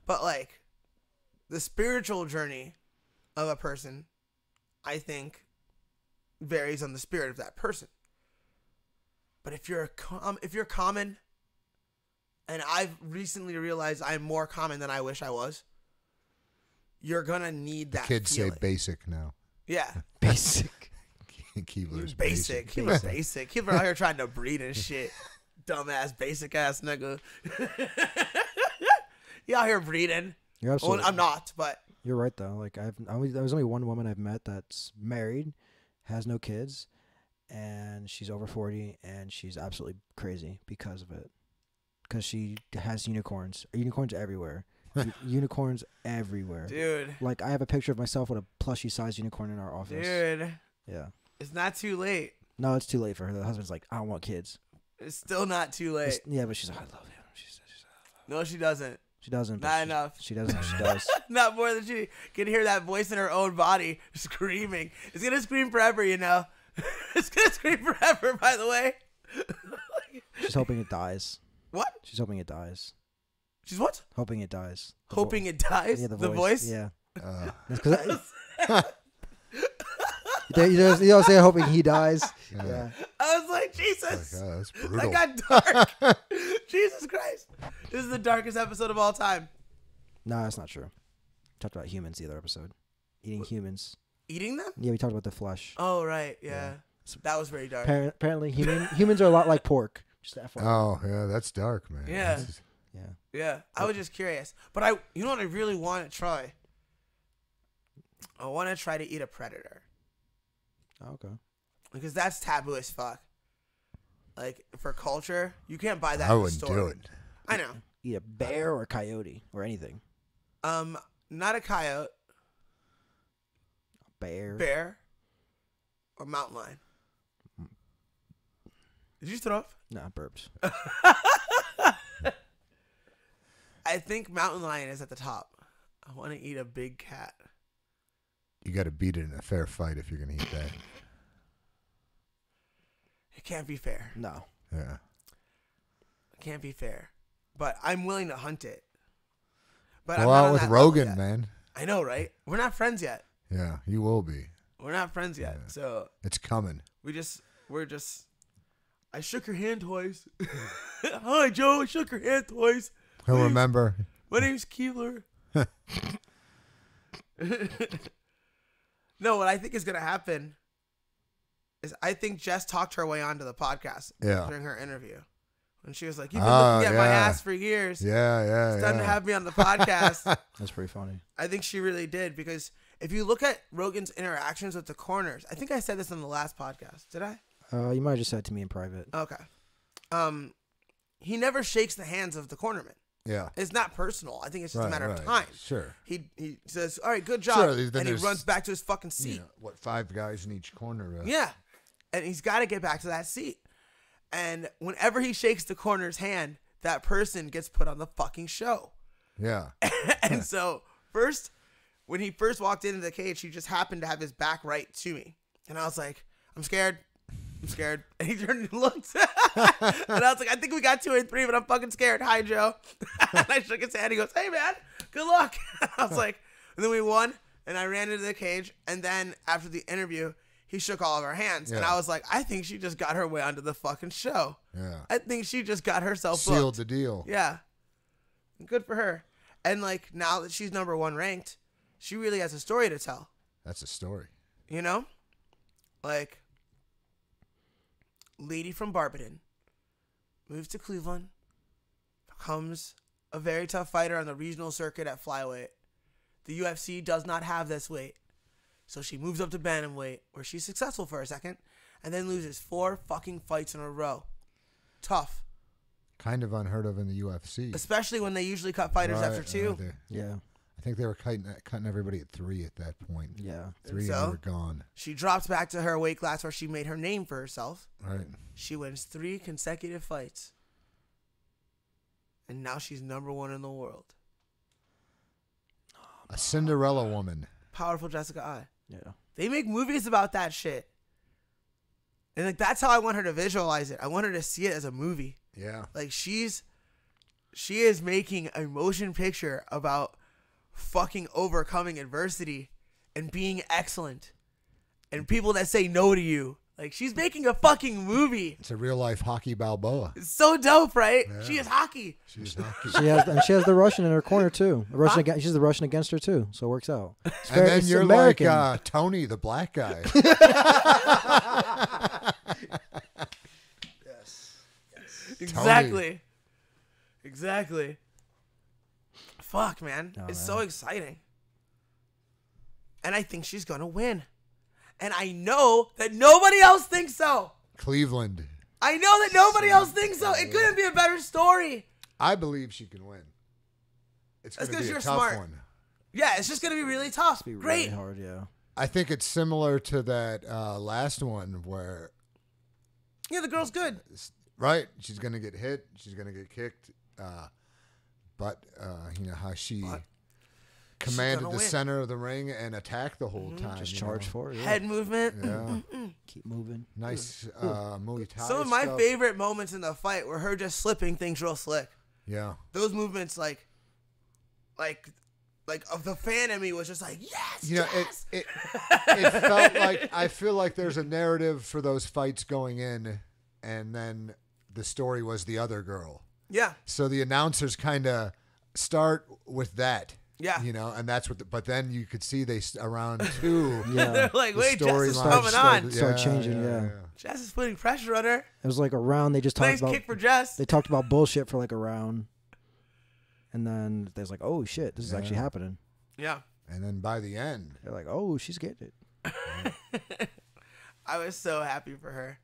But like the spiritual journey of a person, I think, varies on the spirit of that person. But if you're common, and I've recently realized I'm more common than I wish I was, you're gonna need that. Kids feeling. say basic now. Yeah. Basic. Keebler's Basic. Keebler's basic. Keebler out here trying to breed and shit. Dumbass, basic ass nigga. You out here breeding. You're absolutely. Well, I'm not, but You're right though. Like there's only one woman I've met that's married, has no kids, and she's over 40, and she's absolutely crazy because of it. Because she has unicorns everywhere. Unicorns everywhere. dude, Like I have a picture of myself with a plushy sized unicorn in our office. dude, Yeah. it's not too late. No, it's too late for her. The husband's like, I don't want kids. It's still not too late. Yeah, but she's like, I love him. She says, No, she doesn't. she doesn't. but Not she- enough. She doesn't. She does. Not more than she can hear that voice in her own body screaming. It's gonna scream forever, you know. It's gonna scream forever. By the way. She's hoping it dies. What? She's hoping it dies. She's what? Hoping it dies. The Hoping vo- it dies. Yeah, the voice. Yeah. Uh, That's 'cause you don't say hoping he dies. Yeah. Yeah. I was like, Jesus. oh, that's That brutal. got dark. Jesus Christ. This is the darkest episode of all time. No, that's not true. Talked about humans the other episode. Eating humans. Eating them? Yeah, we talked about the flesh. Oh, right. Yeah. That was very dark. Apparently, humans are a lot like pork. Just FYI. Oh, yeah, that's dark, man. Yeah. That's- Yeah. Yeah. I was just curious. But you know what I really want to try? I want to try to eat a predator. Oh, okay. Because that's taboo as fuck. Like, for culture, you can't buy that I in the wouldn't store. do it. I know. Eat a bear or a coyote or anything. Not a coyote, bear, or mountain lion. Did you throw up? No, burps. I think mountain lion is at the top. I want to eat a big cat. You got to beat it in a fair fight if you're going to eat that. It can't be fair. No. Yeah. It can't be fair. But I'm willing to hunt it. But Go I'm not out on with that level Rogan, yet. man. I know, right? We're not friends yet. Yeah, you will be. We're not friends yet. Yeah. So It's coming. we're just. I shook your hand twice. Hi, Joe. I shook your hand twice. He'll remember. My name's Keebler. No, what I think is going to happen is I think Jess talked her way onto the podcast Yeah. during her interview. And she was like, you've been Oh, looking at my yeah. ass for years. Yeah, yeah, It's time yeah. to have me on the podcast. That's pretty funny. I think she really did because if you look at Rogan's interactions with the corners, I think I said this on the last podcast. Did I? You might have just said it to me in private. Okay. He never shakes the hands of the cornerman. Yeah. It's not personal. I think it's just a Right, matter of right. time. Sure. He says, all right, good job. Sure, then and he there's- runs back to his fucking seat. You know, what, 5 guys in each corner? Yeah. And he's got to get back to that seat. And whenever he shakes the corner's hand, that person gets put on the fucking show. Yeah. And so when he first walked into the cage, he just happened to have his back right to me. And I was like, I'm scared. And he turned and looked. And I was like, I think we got 2 and 3, but I'm fucking scared. Hi, Joe. And I shook his hand. He goes, hey, man, good luck. And I was like, and then we won. And I ran into the cage. And then after the interview, he shook all of our hands. And Yeah. I was like, I think she just got her way onto the fucking show. Yeah. I think she just got herself Sealed booked. the deal. Yeah. Good for her. And like now that she's number 1 ranked, she really has a story to tell. That's a story. You know? Like, lady from Barberton moves to Cleveland, becomes a very tough fighter on the regional circuit at flyweight. The UFC does not have this weight. So she moves up to bantamweight, where she's successful for a second, and then loses 4 fucking fights in a row. Tough. Kind of unheard of in the UFC. Especially when they usually cut fighters Right, after 2. Yeah. I think they were cutting everybody at 3 at that point. Yeah. 3 so? and they were gone. She drops back to her weight class where she made her name for herself. Right. She wins 3 consecutive fights. And now she's number 1 in the world. A Cinderella woman. Powerful Jessica I. Yeah. They make movies about that shit. And like that's how I want her to visualize it. I want her to see it as a movie. Yeah. Like she is making a motion picture about fucking overcoming adversity and being excellent and people that say no to you. Like she's making a fucking movie. It's a real life hockey Balboa. It's so dope, right? Yeah. She is hockey. She's hockey. She has the Russian in her corner too. She's the Russian against her too, so it works out. And then you're American. like Tony, the black guy. Exactly. Exactly. Fuck, man. Oh, It's man. so exciting. And I think she's going to win. And I know that nobody else thinks so. Cleveland. I know that nobody else thinks so. It couldn't be a better story. I believe she can win. It's That's going to 'cause be a you're tough smart. one. Yeah, it's just going to be really tough. Be really Great. hard, yeah. I think it's similar to that last one where, Yeah, the girl's good. right, she's going to get hit. She's going to get kicked. But you know how she But commanded gonna the win. center of the ring and attacked the whole time. Just you charge know? for it. Yeah. Head movement. Yeah. Keep moving. Nice Muay Thai Some of my stuff. favorite moments in the fight were her just slipping things real slick. Yeah. Those movements, like of the fan in me was just like, yes, You know, yes. it felt like, I feel like there's a narrative for those fights going in, and then the story was the other girl. Yeah. So the announcers kind of start with that. Yeah. You know, and that's what, but then you could see around two. Yeah. They're like, the wait, Jess is storyline coming on. Start changing, yeah. Jess is putting pressure on her. It was like a round. They just talked Nice about. kick for Jess. They talked about bullshit for like a round, and then there's like, oh shit, this is actually happening. Yeah. And then by the end, They're like, oh, she's getting it. I was so happy for her.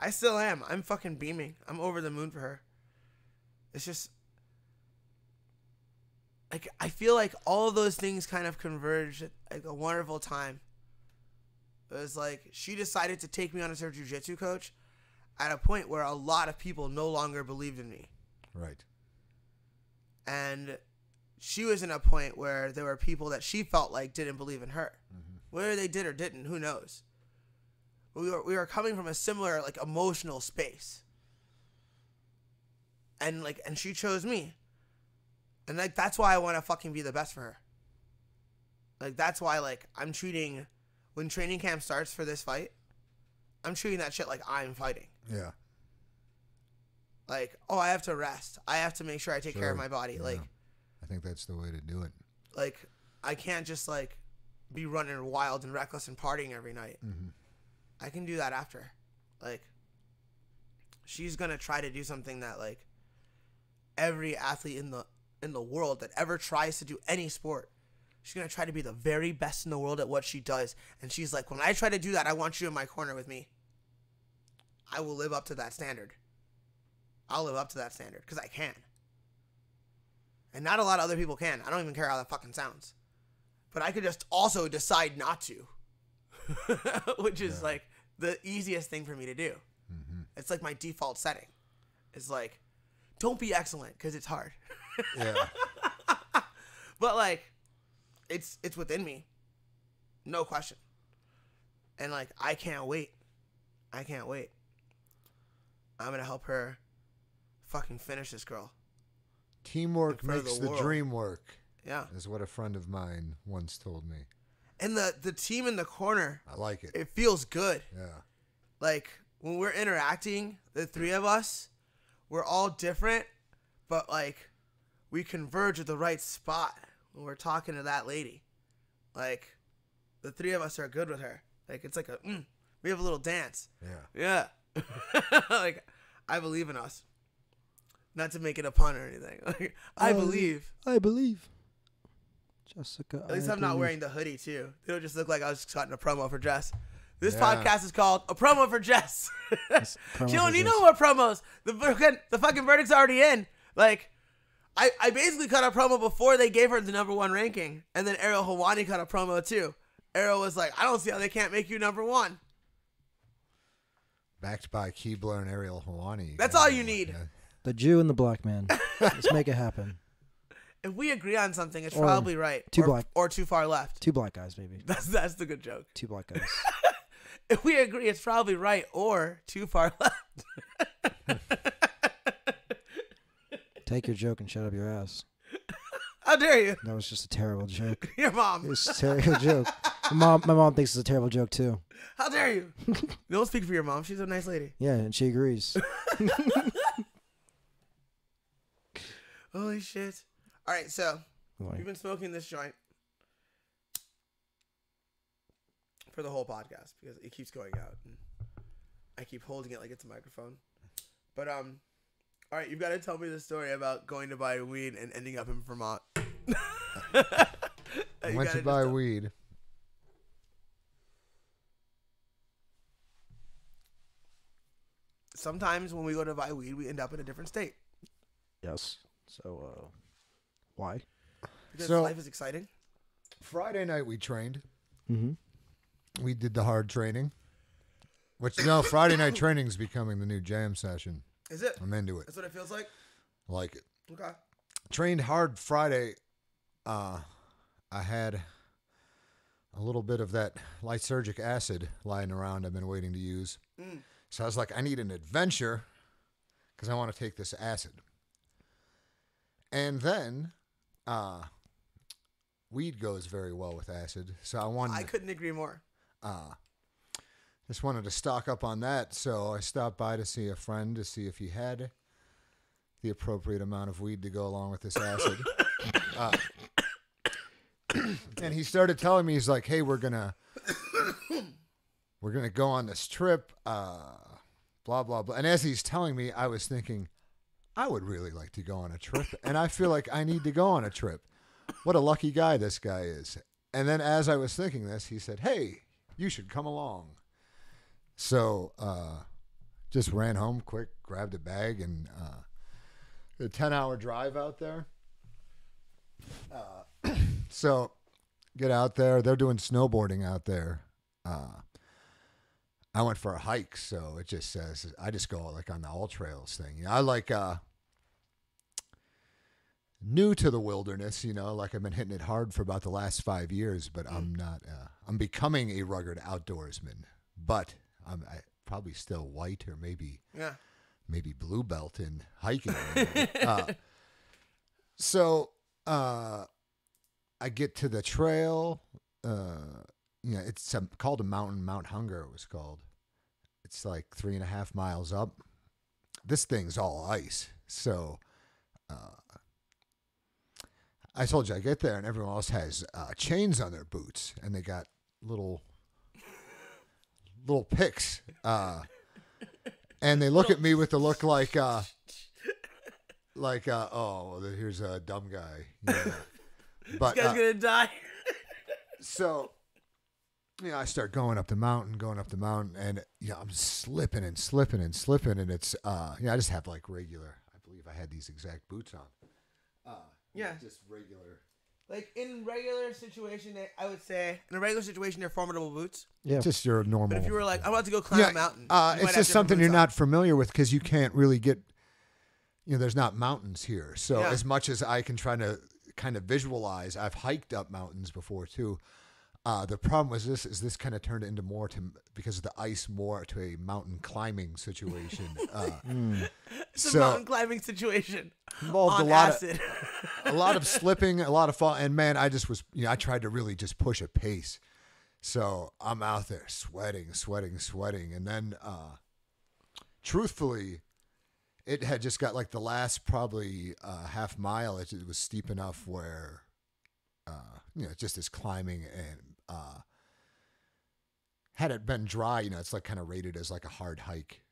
I still am. I'm fucking beaming. I'm over the moon for her. It's just like I feel like all of those things kind of converged at like a wonderful time. It was like she decided to take me on as her jiu-jitsu coach at a point where a lot of people no longer believed in me. right. And she was in a point where there were people that she felt like didn't believe in her. Whether they did or didn't, who knows? But we were coming from a similar like emotional space. And she chose me. And like that's why I want to fucking be the best for her. Like that's why like I'm treating when training camp starts for this fight, I'm treating that shit like I'm fighting. Yeah. Like, oh, I have to rest. I have to make sure I take care of Sure. my body. Yeah. Like I think that's the way to do it. Like, I can't just, like, be running wild and reckless and partying every night. Mm-hmm. I can do that after. Like, she's going to try to do something that, like, every athlete in the world that ever tries to do any sport, she's going to try to be the very best in the world at what she does. And she's like, when I try to do that, I want you in my corner with me. I will live up to that standard. I'll live up to that standard because I can. And not a lot of other people can. I don't even care how that fucking sounds. But I could just also decide not to. Which is like the easiest thing for me to do. Mm-hmm. It's like my default setting. It's like, don't be excellent because it's hard. Yeah. But like, it's within me. No question. And like, I can't wait. I can't wait. I'm going to help her fucking finish this girl. Teamwork For makes the the world. dream work, Yeah. is what a friend of mine once told me. And the team in the corner, I like it. it feels good. Yeah. Like when we're interacting, the three of us, we're all different, but like we converge at the right spot when we're talking to that lady. Like the three of us are good with her. Like it's like we have a little dance. Yeah. Yeah. Like I believe in us. Not to make it a pun or anything. Like, I believe. I believe. Jessica. At least I'm not wearing the hoodie too. They don't just look like I was just cutting a promo for Jess. This Yeah. podcast is called A Promo for Jess. promo She don't for need Jess. no more promos. The fucking verdict's already in. Like, I basically cut a promo before they gave her the #1 ranking. And then Ariel Helwani cut a promo too. Ariel was like, I don't see how they can't make you #1. Backed by Keebler and Ariel Helwani. That's all you need. Yeah. The Jew and the black man. Let's make it happen. If we agree on something, it's Or probably right. too or, black. or too far left. 2 black guys, maybe. That's the good joke. 2 black guys. If we agree, it's probably right or too far left. Take your joke and shut up your ass. How dare you? That was just a terrible joke. Your mom. It's a terrible joke. My mom thinks it's a terrible joke too. How dare you? Don't speak for your mom. She's a nice lady. Yeah, and she agrees. Holy shit. All right, so Why? we've been smoking this joint for the whole podcast because it keeps going out. And I keep holding it like it's a microphone. But, all right, you've got to tell me the story about going to buy weed and ending up in Vermont. I went to buy weed. Sometimes when we go to buy weed, we end up in a different state. Yes. So, why? Because So- life is exciting. Friday night we trained. Mm-hmm. We did the hard training. Which, Friday night training is becoming the new jam session. Is it? I'm into it. That's what it feels like? Like it. Okay. Trained hard Friday. I had a little bit of that lysergic acid lying around I've been waiting to use. So I was like, I need an adventure because I want to take this acid. And then weed goes very well with acid. So I couldn't agree more. just wanted to stock up on that. So I stopped by to see a friend to see if he had the appropriate amount of weed to go along with this acid. And he started telling me, he's like, hey, we're gonna go on this trip, blah, blah, blah. And as he's telling me, I was thinking, I would really like to go on a trip. And I feel like I need to go on a trip. What a lucky guy this guy is. And then as I was thinking this, he said, hey, you should come along. So just ran home quick, grabbed a bag, and a 10-hour drive out there. So get out there. They're doing snowboarding out there. I went for a hike, so it just says I just go like on the all trails thing. I like new to the wilderness, like I've been hitting it hard for about the last 5 years, but I'm not. I'm becoming a rugged outdoorsman, but I probably still white or maybe blue belt in hiking. So I get to the trail. It's called a mountain. Mount Hunger it was called. It's like 3.5 miles up. This thing's all ice. So I told you I get there and everyone else has chains on their boots and they got little picks. And they look at me with the look like oh, here's a dumb guy. But This guy's going to die. So, I start going up the mountain, and I'm slipping, and it's I just have like regular. I believe I had these exact boots on. Just regular. Like in regular situation, I would say in a regular situation they're formidable boots. Yeah. Just your normal. But if you were like, I'm about to go climb a mountain, you might it's have just something you're different not familiar with because you can't really get. There's not mountains here, so Yeah. as much as I can try to kind of visualize, I've hiked up mountains before too. The problem was this kind of turned into more because of the ice, more to a mountain climbing situation. It's a mountain climbing situation. Involved on a lot acid. a lot of slipping, a lot of fall, and man, I just was, I tried to really just push a pace. So I'm out there sweating, and then, truthfully, it had just got like the last probably half mile. It was steep enough where, just this climbing and had it been dry, it's like kind of rated as like a hard hike.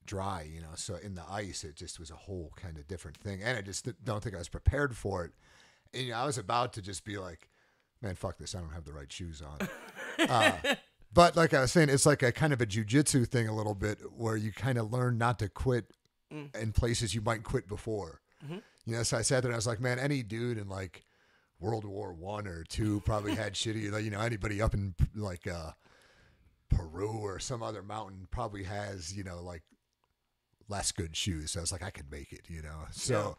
Dry, so in the ice it just was a whole kind of different thing, and I just don't think I was prepared for it. And I was about to just be like, man, fuck this, I don't have the right shoes on. But like I was saying, it's like a kind of a jujitsu thing a little bit where you kind of learn not to quit in places you might quit before. So I sat there and I was like, man, any dude in like World War I or II probably had shitty, anybody up in like Peru or some other mountain probably has, like less good shoes. So I was like, I could make it, So,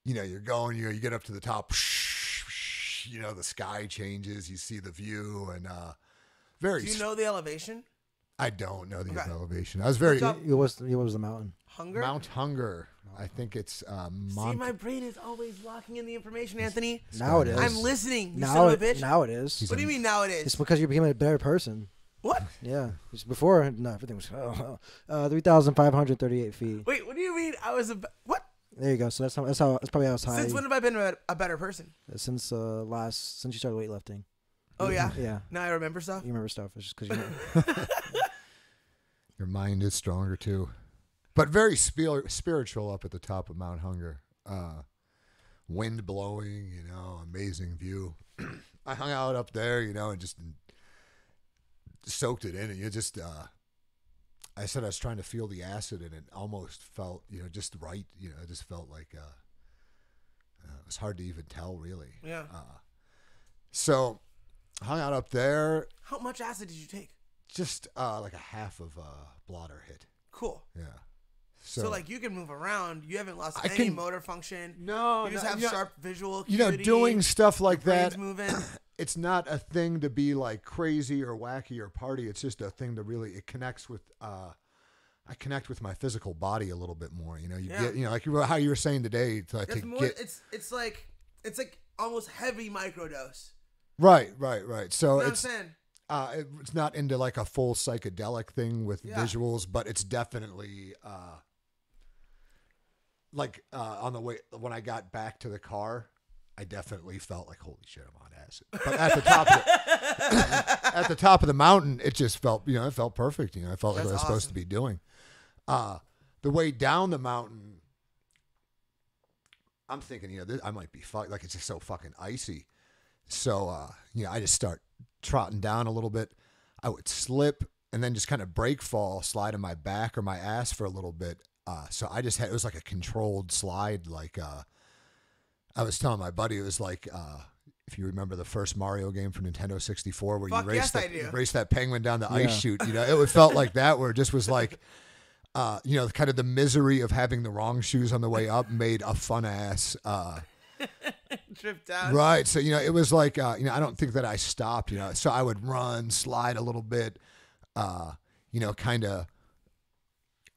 you're going, you get up to the top, the sky changes, you see the view, and very. Do you know the elevation? I don't know the Okay. elevation. I was very Look up What was the mountain? Hunger. Mount Hunger. I think it's See, my brain is always locking in the information, Anthony. Now it is. I'm listening. You Now son of a bitch. now it is. What do you mean now it It's is? because you became a better person. What? Yeah. It's before, no, everything was 3,538 feet. Wait, what do you mean I was a what? There you go. So that's probably how I was high Since when have I been a better person? since you started weightlifting. Oh yeah. Yeah. Now I remember stuff. You remember stuff. It's just because your mind is stronger too, but very spiritual up at the top of Mount Hunger. Wind blowing, amazing view. I hung out up there, and just soaked it in, and you just. I said I was trying to feel the acid, and it almost felt, just right. It just felt like it was hard to even tell, really. Yeah. So, hung out up there. How much acid did you take? Just like a half of a blotter hit. Cool. Yeah. So like you can move around. You haven't lost I any can- motor function. No, You just no, have sharp visual You know, acuity. doing stuff like brain's that. moving. It's not a thing to be like crazy or wacky or party. It's just a thing to really. It connects with. I connect with my physical body a little bit more. You Yeah. get. Like how you were saying today to That's more. get. It's like almost heavy microdose. Right. So You know what I'm it's. saying? It's not into like a full psychedelic thing with Yeah. visuals, but it's definitely on the way when I got back to the car, I definitely felt like holy shit, I'm on acid. But at the top of the mountain, it just felt it felt perfect. I felt like That's what I was supposed awesome. to be doing. The way down the mountain, I'm thinking I might be like it's just so fucking icy. So I just start trotting down a little bit. I would slip and then just kind of break fall, slide on my back or my ass for a little bit. So I just it was like a controlled slide. Like I was telling my buddy, it was like if you remember the first Mario game for Nintendo 64 where Fuck you yes, I do. race that penguin down the Yeah. ice chute. It felt like that where it just was like, kind of the misery of having the wrong shoes on the way up made a fun ass. Trip down. Right. So, it was like, I don't think that I stopped, so I would run, slide a little bit, kind of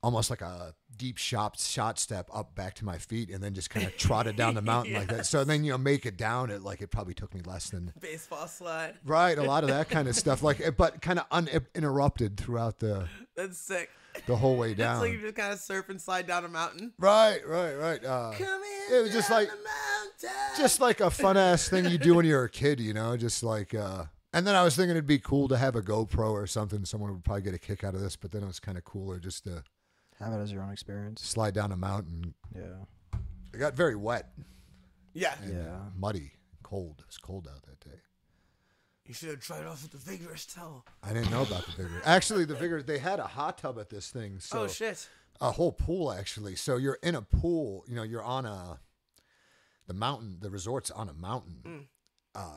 almost like a deep shot step up back to my feet and then just kind of trotted down the mountain like that. So then, make it down. It probably took me less than. Baseball slide. Right. A lot of that kind of stuff, but kind of uninterrupted throughout the That's sick. whole way It's down. like you just kind of surf and slide down a mountain. Right. Come in. It was just down like- the mountain. Just like a fun ass thing you do when you're a kid, just like, and then I was thinking it'd be cool to have a GoPro or something. Someone would probably get a kick out of this, but then it was kind of cooler just to have it as your own experience. slide down a mountain. Yeah. It got very wet Yeah. and Yeah. muddy, cold. It was cold out that day. You should have tried off with the vigorous toe. I didn't know about the Vigor. Actually, the Vigor, they had a hot tub at this thing. So Oh shit. a whole pool, actually. So you're in a pool, you're on the mountain, the resort's on a mountain.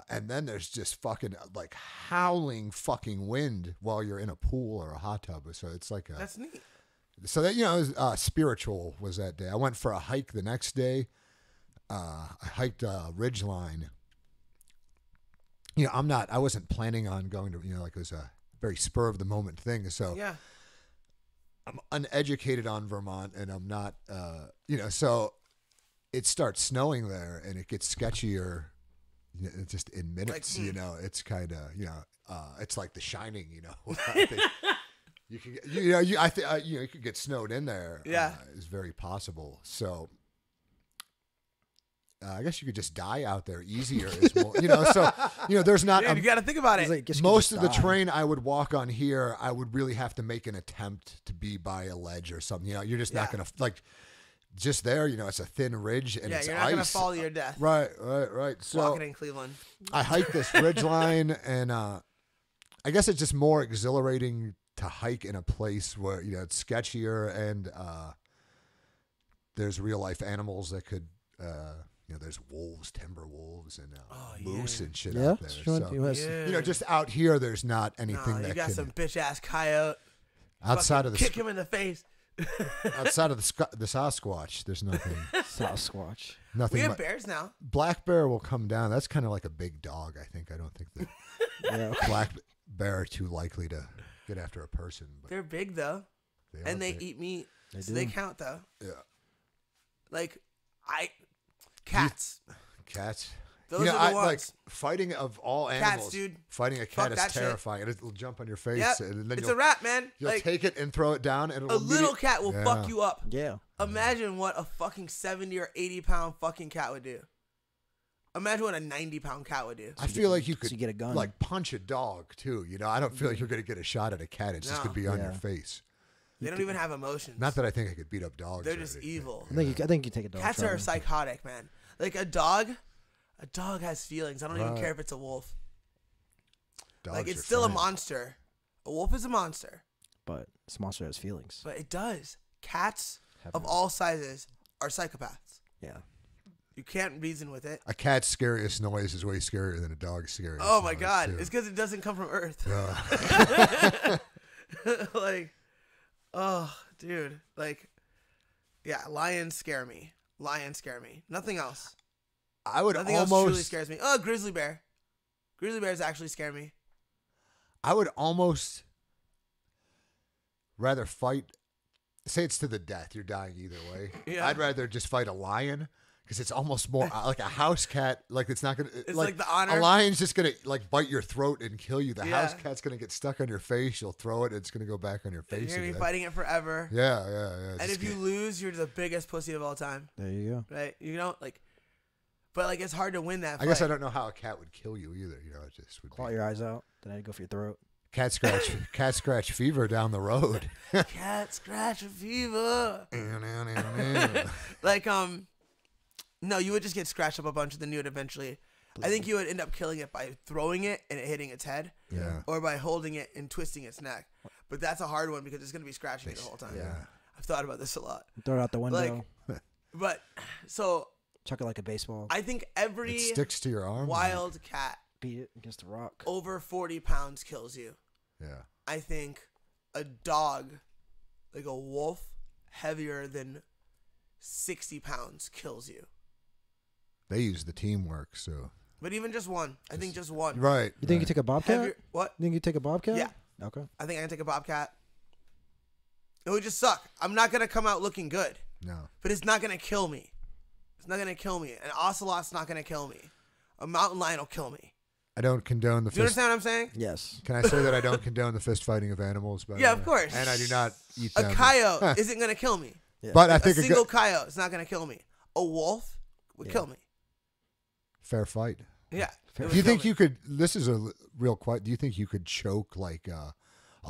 And then there's just fucking like howling fucking wind while you're in a pool or a hot tub. So it's like That's neat. so that, it was, spiritual was that day. I went for a hike the next day. I hiked Ridgeline. I wasn't planning on going to, like it was a very spur of the moment thing. So Yeah. I'm uneducated on Vermont and I'm not, so it starts snowing there and it gets sketchier, just in minutes, it's kind of, it's like The Shining, I think you can get, you could get snowed in there. Yeah. Is very possible. So, I guess you could just die out there easier. Is more, there's not Dude, you got to think about it. It's like, guess you could most just of the die. terrain I would walk on here, I would really have to make an attempt to be by a ledge or something. You're just not Yeah. going to just there. It's a thin ridge and yeah, it's you're not ice. gonna fall to your death. Right. So Walking in Cleveland. I hiked this ridge line, and I guess it's just more exhilarating to hike in a place where it's sketchier and there's real life animals that could. There's wolves, timber wolves, and moose yeah. and shit Yeah. out there. So, Yeah. just out here, there's not anything No, that you got can some bitch ass coyote. outside of the Kick him in the face. outside of the Sasquatch. There's nothing. Sasquatch. Nothing. We have mu- bears now. Black bear will come down. That's kind of like a big dog. I think. I don't think the Yeah. black bear are too likely to get after a person, but They're big though, and they big. eat meat, They so do. they count though. Yeah. Like, cats. Cats. Those are the ones. Like fighting of all animals. dude. Fighting a Fuck cat is that shit. terrifying. It'll jump on your face, Yep. and then It's you'll, a wrap, man. you'll Like, take it and throw it down, and a little cat will Yeah. fuck you up. Yeah. Imagine what a fucking 70 or 80 pound fucking cat would do. Imagine what a 90-pound cat would do. I feel like you could you get a gun. like punch a dog too. You know, I don't feel like you're gonna get a shot at a cat. It's just No. gonna be on your Yeah. face. They don't even have emotions. Not that I think I could beat up dogs. They're or just anything. evil. I think you take a dog. Cats are traveling. psychotic, man. Like a dog has feelings. I don't even Right. care if it's a wolf. Dogs Like, are it's still a fine. monster. A wolf is a monster, But this monster has feelings. but it does. Cats Have of no- all sizes are psychopaths. Yeah. You can't reason with it. A cat's scariest noise is way scarier than a dog's scariest. Oh my noise, god, too. it's because it doesn't come from Earth. Uh, Like, oh, dude, like, yeah, lions scare me. Lions scare me. Nothing else. I would Nothing else truly almost. scares me. Oh, grizzly bear. Grizzly bears actually scare me. I would almost rather fight. Say it's to the death. You're dying either way. Yeah. I'd rather just fight a lion because it's almost more like a house cat. Like it's not gonna. It's like the honor. A lion's just gonna like bite your throat and kill you. The Yeah. house cat's gonna get stuck on your face. You'll throw it. It's gonna go back on your You're face. gonna be again. fighting it forever. Yeah, yeah. And if you lose, you're the biggest pussy of all time, There you go. right? You know, like, but like it's hard to win that I fight. guess I don't know how a cat would kill you either. You know, it just would Claw be your eyes out. Then I'd go for your throat. cat scratch fever down the road. Cat scratch fever. Like, no, you would just get scratched up a bunch, and then you would eventually. I think you would end up killing it by throwing it and it hitting its head, Yeah. or by holding it and twisting its neck. But that's a hard one because it's gonna be scratching you the whole time. Yeah. I've thought about this a lot. Throw it out the window. But so chuck it like a baseball. I think every It sticks to your arm. wild cat beat it against a rock. over 40 pounds kills you. Yeah. I think a dog, like a wolf, heavier than 60 pounds kills you. They use the teamwork, so. But even just one. I think just one. Right. You think you take a bobcat? Heavier, what? You think you take a bobcat? Yeah. Okay. I think I can take a bobcat. It would just suck. I'm not going to come out looking good, No. but it's not going to kill me. It's not going to kill me. An ocelot's not going to kill me. A mountain lion will kill me. I don't condone the Do you fist. understand what I'm saying? Yes. Can I say that I don't condone the fist fighting of animals? By the Yeah, way? of course. And I do not eat A them. coyote isn't going to kill me. Yeah. But I A think a single good, coyote is not going to kill me. A wolf would Yeah. kill me. fair fight. Yeah. Fair it Do you would kill think me. you could? This is a real quiet. Do you think you could choke like a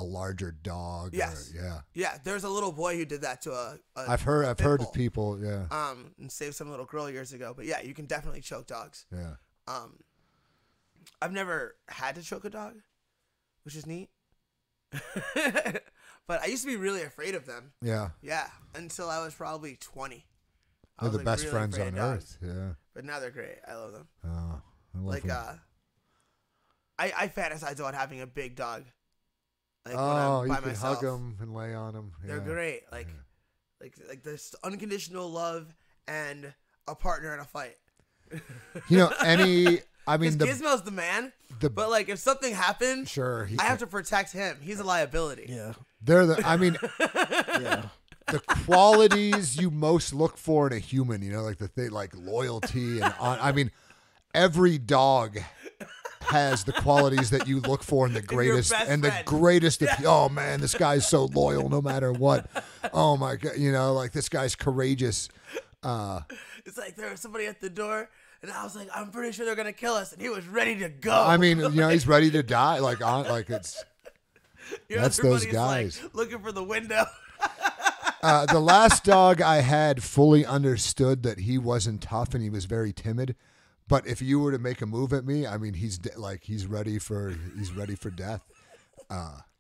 larger dog? Yes. Or, yeah. Yeah, there's a little boy who did that to a I've heard pit of bull. people. Yeah. And saved some little girl years ago. But yeah, you can definitely choke dogs. Yeah. I've never had to choke a dog, which is neat. But I used to be really afraid of them. Yeah. Yeah, until I was probably 20. I They're was, the like, best really friends afraid on of dogs. earth. Yeah. But now they're great. I love them. Oh, I love Like, them. I fantasize about having a big dog. Like when Oh, I'm you by can myself. hug them and lay on them. They're great. Like this unconditional love and a partner in a fight. You know, I mean, Because Gizmo's the man. But like, if something happens, sure. I have to protect him. He's a liability. Yeah. I mean, Yeah. the qualities you most look for in a human, you know, like the thing, like loyalty and I mean, every dog has the qualities that you look for in the greatest best and the friend. greatest of, oh man, this guy's so loyal no matter what. Oh my God, you know, like this guy's courageous. It's like there was somebody at the door, and I was like, I'm pretty sure they're gonna kill us, and he was ready to go. I mean, you know, he's ready to die. Like it's Your that's other those buddy's, guys. like, looking for the window. the last dog I had fully understood that he wasn't tough and he was very timid. But if you were to make a move at me, I mean, he's ready for death.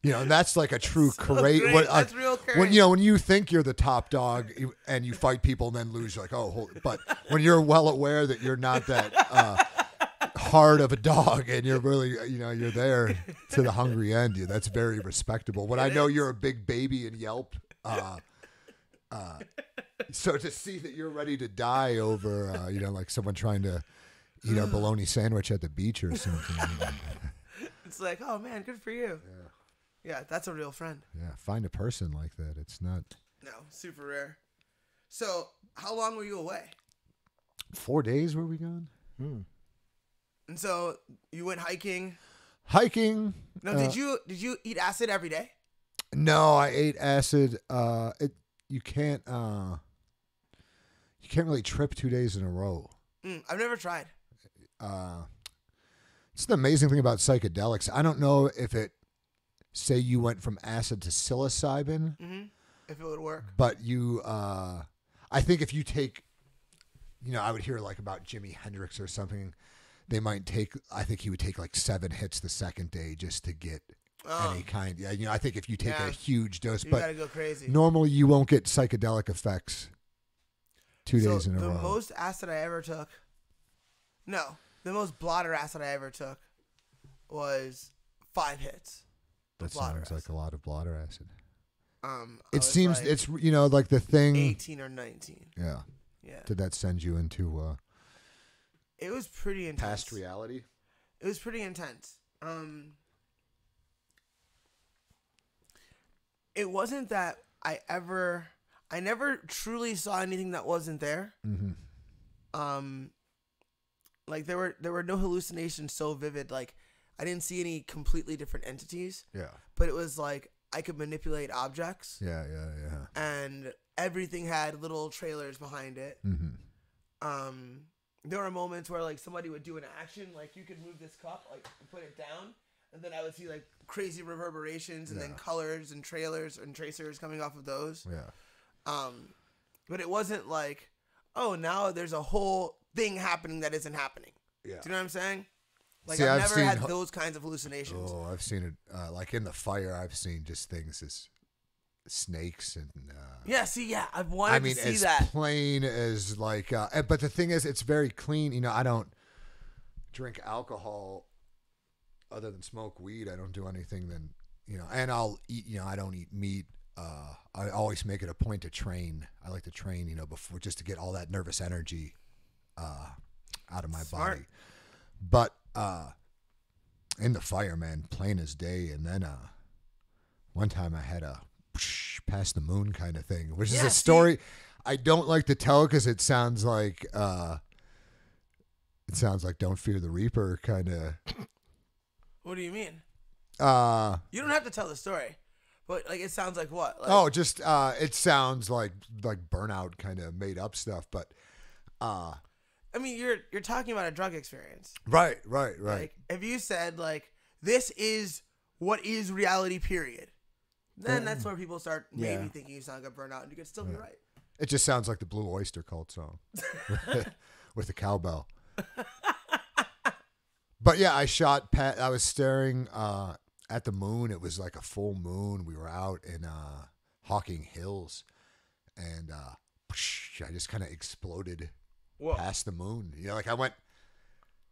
You know, and that's like a true courage. great. That's real courage. When you think you're the top dog and you fight people and then lose, you're like, oh, but when you're well aware that you're not that hard of a dog and you're really, you know, you're there to the hungry end, that's very respectable. When I know you're a big baby and Yelp. So to see that you're ready to die over, you know, like someone trying to eat a bologna sandwich at the beach or something. It's like, oh man, good for you. Yeah, that's a real friend. Yeah, find a person like that. It's not. No, super rare. So, how long were you away? 4 days were we gone? And so you went hiking. Hiking. No, did you eat acid every day? No, I ate acid. You can't really trip 2 days in a row. I've never tried. It's the amazing thing about psychedelics. I don't know if it, say you went from acid to psilocybin, If it would work. but you, I think if you take, I would hear like about Jimi Hendrix or something. They might take, I think he would take like 7 hits the second day just to get any kind. Yeah, I think if you take a huge dose, You but gotta go crazy. normally you won't get psychedelic effects 2 days in a The row. most acid I ever took, the most blotter acid I ever took was 5 hits. That blotter sounds like a lot of blotter acid. I It was seems like it's like the thing. 18 or 19. Yeah. Yeah. Did that send you into It was pretty intense. past reality? It was pretty intense. It wasn't that I never truly saw anything that wasn't there. Mm-hmm. Like there were no hallucinations so vivid. Like I didn't see any completely different entities, Yeah. but it was like I could manipulate objects, Yeah. and everything had little trailers behind it. Mm-hmm. There were moments where like somebody would do an action, like you could move this cup, like put it down, and then I would see like crazy reverberations and then colors and trailers and tracers coming off of those. Yeah. But it wasn't like, oh, now there's a whole thing happening that isn't happening. Yeah. Do you know what I'm saying? Like See, I've I've never had seen those kinds of hallucinations. Oh, I've seen it. Like in the fire, I've seen just things as snakes and. Yeah. See, yeah, I've wanted I mean, to see as that. plain as like. But the thing is, it's very clean. I don't drink alcohol other than smoke weed. I don't do anything then. And I'll eat. I don't eat meat. I always make it a point to train. I like to train. Before just to get all that nervous energy out of my Smart. body. But in the fire, man, plain as day. And then one time I had a past the moon kind of thing, which is Yeah, a story I don't like to tell because it sounds like Don't Fear the Reaper kind of. What do you mean? Uh, You don't have to tell the story, but like it sounds like what? Like, oh, just it sounds like burnout kind of made up stuff, but I mean, you're talking about a drug experience. right. Like, if you said like this is what is reality, period, then that's where people start maybe thinking you sound like a burnout, and you could still be right. It just sounds like the Blue Oyster Cult song with the cowbell. But yeah, I was staring at the moon. It was like a full moon. We were out in Hawking Hills, and I just kind of exploded past the moon. Like I went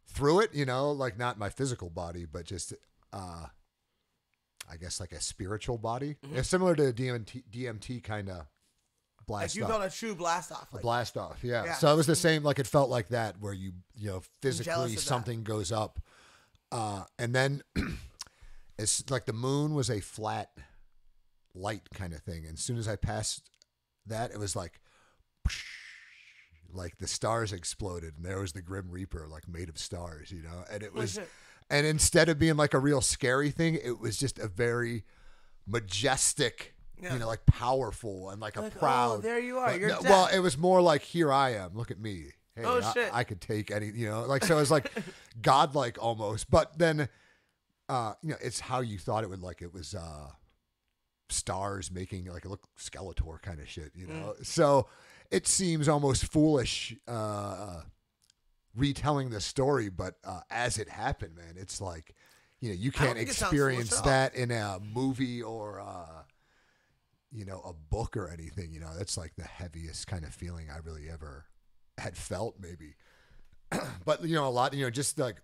through it, like not my physical body, but just I guess like a spiritual body. It's similar to DMT kind of blast Like you off. felt a true blast off. Like, Blast off, yeah. Yeah. So it was the same, like it felt like that, where you jealous physically of something goes up, and then it's like the moon was a flat light kind of thing. And as soon as I passed that, it was like the stars exploded, and there was the Grim Reaper, like made of stars, and it was. shit. And instead of being like a real scary thing, it was just a very majestic, like powerful and like a proud. Oh, there you are. You're dead. Well, it was more like, here I am. Look at me. Hey, Oh, shit. I could take any, like, so it was like godlike almost. But then, it's how you thought it would, like, it was stars making, like, it looked Skeletor kind of shit, So it seems almost foolish retelling the story, but as it happened, man, it's like, you can't think it sounds experience foolish at all. that in a movie or a book or anything. That's like the heaviest kind of feeling I really ever had felt, maybe. But a lot, just like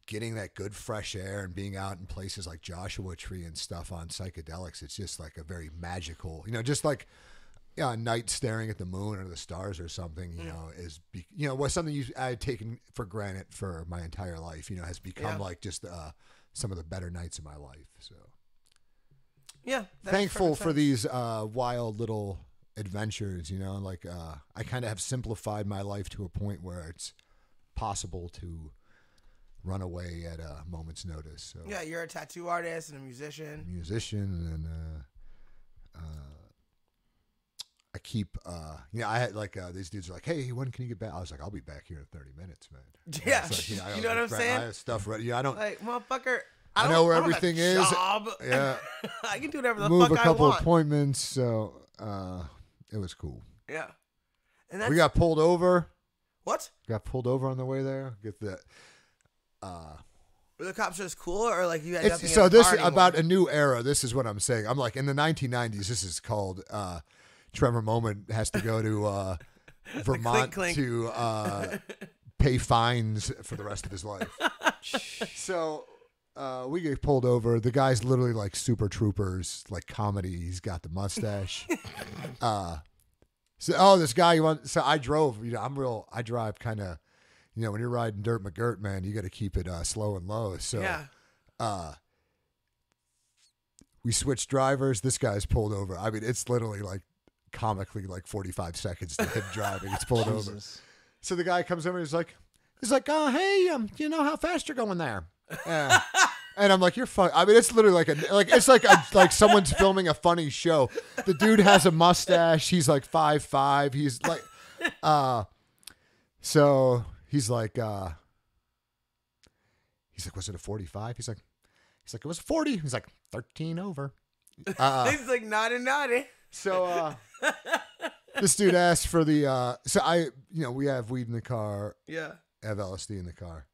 getting that good fresh air and being out in places like Joshua Tree and stuff on psychedelics, it's just like a very magical, just like a night staring at the moon or the stars or something, was something I had taken for granted for my entire life, has become like just some of the better nights of my life. So Yeah. that makes thankful perfect for sense. these wild little adventures. Like I kind of have simplified my life to a point where it's possible to run away at a moment's notice. So Yeah, you're a tattoo artist and a musician. musician and I keep I had like these dudes are like, hey, when can you get back? I was like, I'll be back here in 30 minutes, man. Yeah. It's like, You I know what I'm saying? I have stuff ready. I don't Like, motherfucker. I don't- know where I don't have a everything is. job. Yeah. I can do whatever the move fuck a couple I want. appointments, so it was cool. Yeah. And that's We got pulled over. what? Got pulled over on the way there. Get the Were the cops just cool, or like you had it's nothing so in the this car is anymore? about a new era. This is what I'm saying. I'm like in the 1990s. This is called Trevor Moment has to go to Vermont clink. to pay fines for the rest of his life. So we get pulled over. The guy's literally like Super Troopers, like comedy. He's got the mustache. This guy you want? So I drove. I drive kind of. When you're riding Dirt McGirt, man, you got to keep it slow and low. So Yeah. we switched drivers. This guy's pulled over. I mean, it's literally like comically like 45 seconds to him driving. It's pulled over. Jesus. So the guy comes over. He's like, oh, hey, do you know how fast you're going there? And I'm like, you're fun. I mean, it's literally like someone's filming a funny show. The dude has a mustache. He's like 5'5". He's like, so he's like, was it a 45? He's like, it was 40. He's like, 13 over. He's like naughty. So this dude asked for the we have weed in the car, Yeah. have LSD in the car.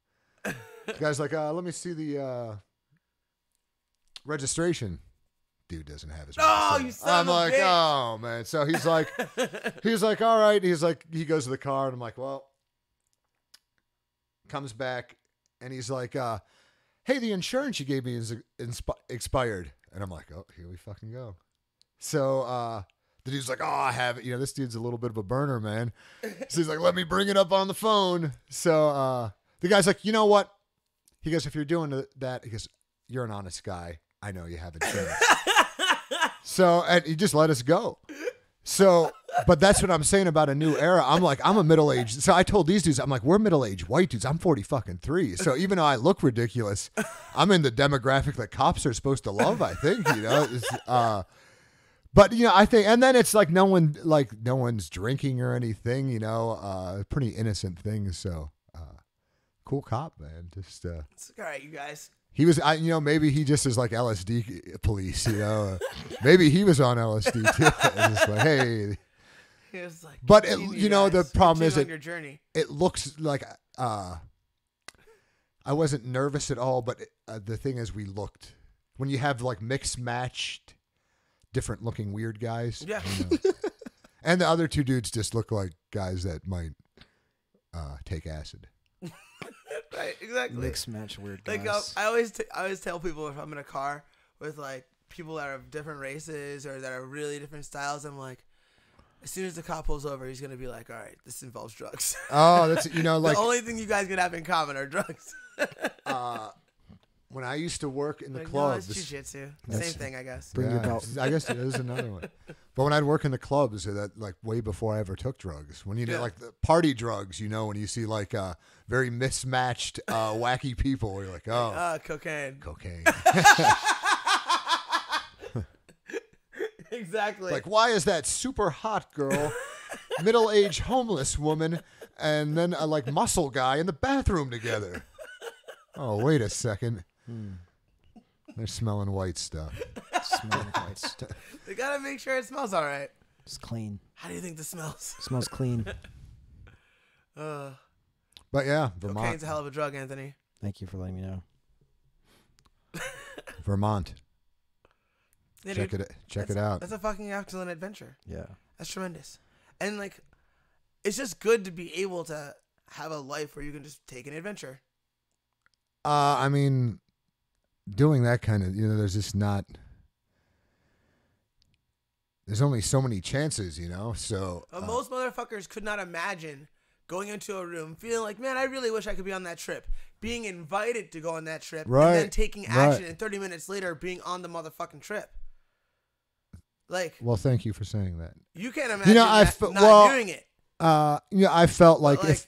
The guy's like, let me see the registration. Dude doesn't have his Oh, registration. you son I'm of a like, bitch. oh man. So he's like, all right. He's like, he goes to the car and I'm like, well, comes back and he's like, hey, the insurance you gave me is expired. And I'm like, oh, here we fucking go. So the dude's like, oh, I have it. This dude's a little bit of a burner, man. So he's like, let me bring it up on the phone. So the guy's like, you know what? He goes, if you're doing that, he goes, you're an honest guy. I know you have insurance. So, and he just let us go. So, but that's what I'm saying about a new era. I'm like, I'm a middle-aged. So I told these dudes, I'm like, we're middle-aged white dudes. I'm 40-fucking-3. So even though I look ridiculous, I'm in the demographic that cops are supposed to love, I think, But, I think, and then it's like no one's drinking or anything, pretty innocent things. So, cool cop, man. Just, It's all right, you guys. he was, maybe he just is like LSD police, maybe he was on LSD too. It's like, hey, He was like, But continue, the guys. problem is Continue on your journey. it looks like, I wasn't nervous at all, but the thing is when you have like mixed matched, different looking weird guys. Yeah. And the other two dudes just look like guys that might take acid. Right, exactly. Mix match weird guys. Like I always tell people if I'm in a car with like people that are of different races or that are really different styles, I'm like, as soon as the cop pulls over, he's gonna be like, all right, this involves drugs. Oh, that's like the only thing you guys could have in common are drugs. when I used to work in the Like, no, clubs. it's jujitsu. That's- Same thing, I guess. Bring your belt. I guess it is another one. But when I'd work in the clubs, that like way before I ever took drugs, when you did Yeah. like the party drugs, when you see like very mismatched, wacky people, you're like, oh, Cocaine. cocaine. Exactly. Like, why is that super hot girl, middle-aged homeless woman, and then a like muscle guy in the bathroom together? Oh, wait a second. They're smelling white stuff. Smelling white stuff. They gotta make sure it smells all right. It's clean. How do you think this smells? Smells clean. But yeah, Vermont. Cocaine's a hell of a drug, Anthony. Thank you for letting me know. Vermont. Yeah, Check dude. it out. That's a fucking excellent adventure. Yeah. That's tremendous. And like, it's just good to be able to have a life where you can just take an adventure. I mean, doing that kind of, there's just not. There's only so many chances, so. Most motherfuckers could not imagine going into a room, feeling like, man, I really wish I could be on that trip. Being invited to go on that trip, Right, and then taking action, right. and 30 minutes later being on the motherfucking trip. Like, Well, thank you for saying that. you can't imagine not doing it. I felt like, But, like,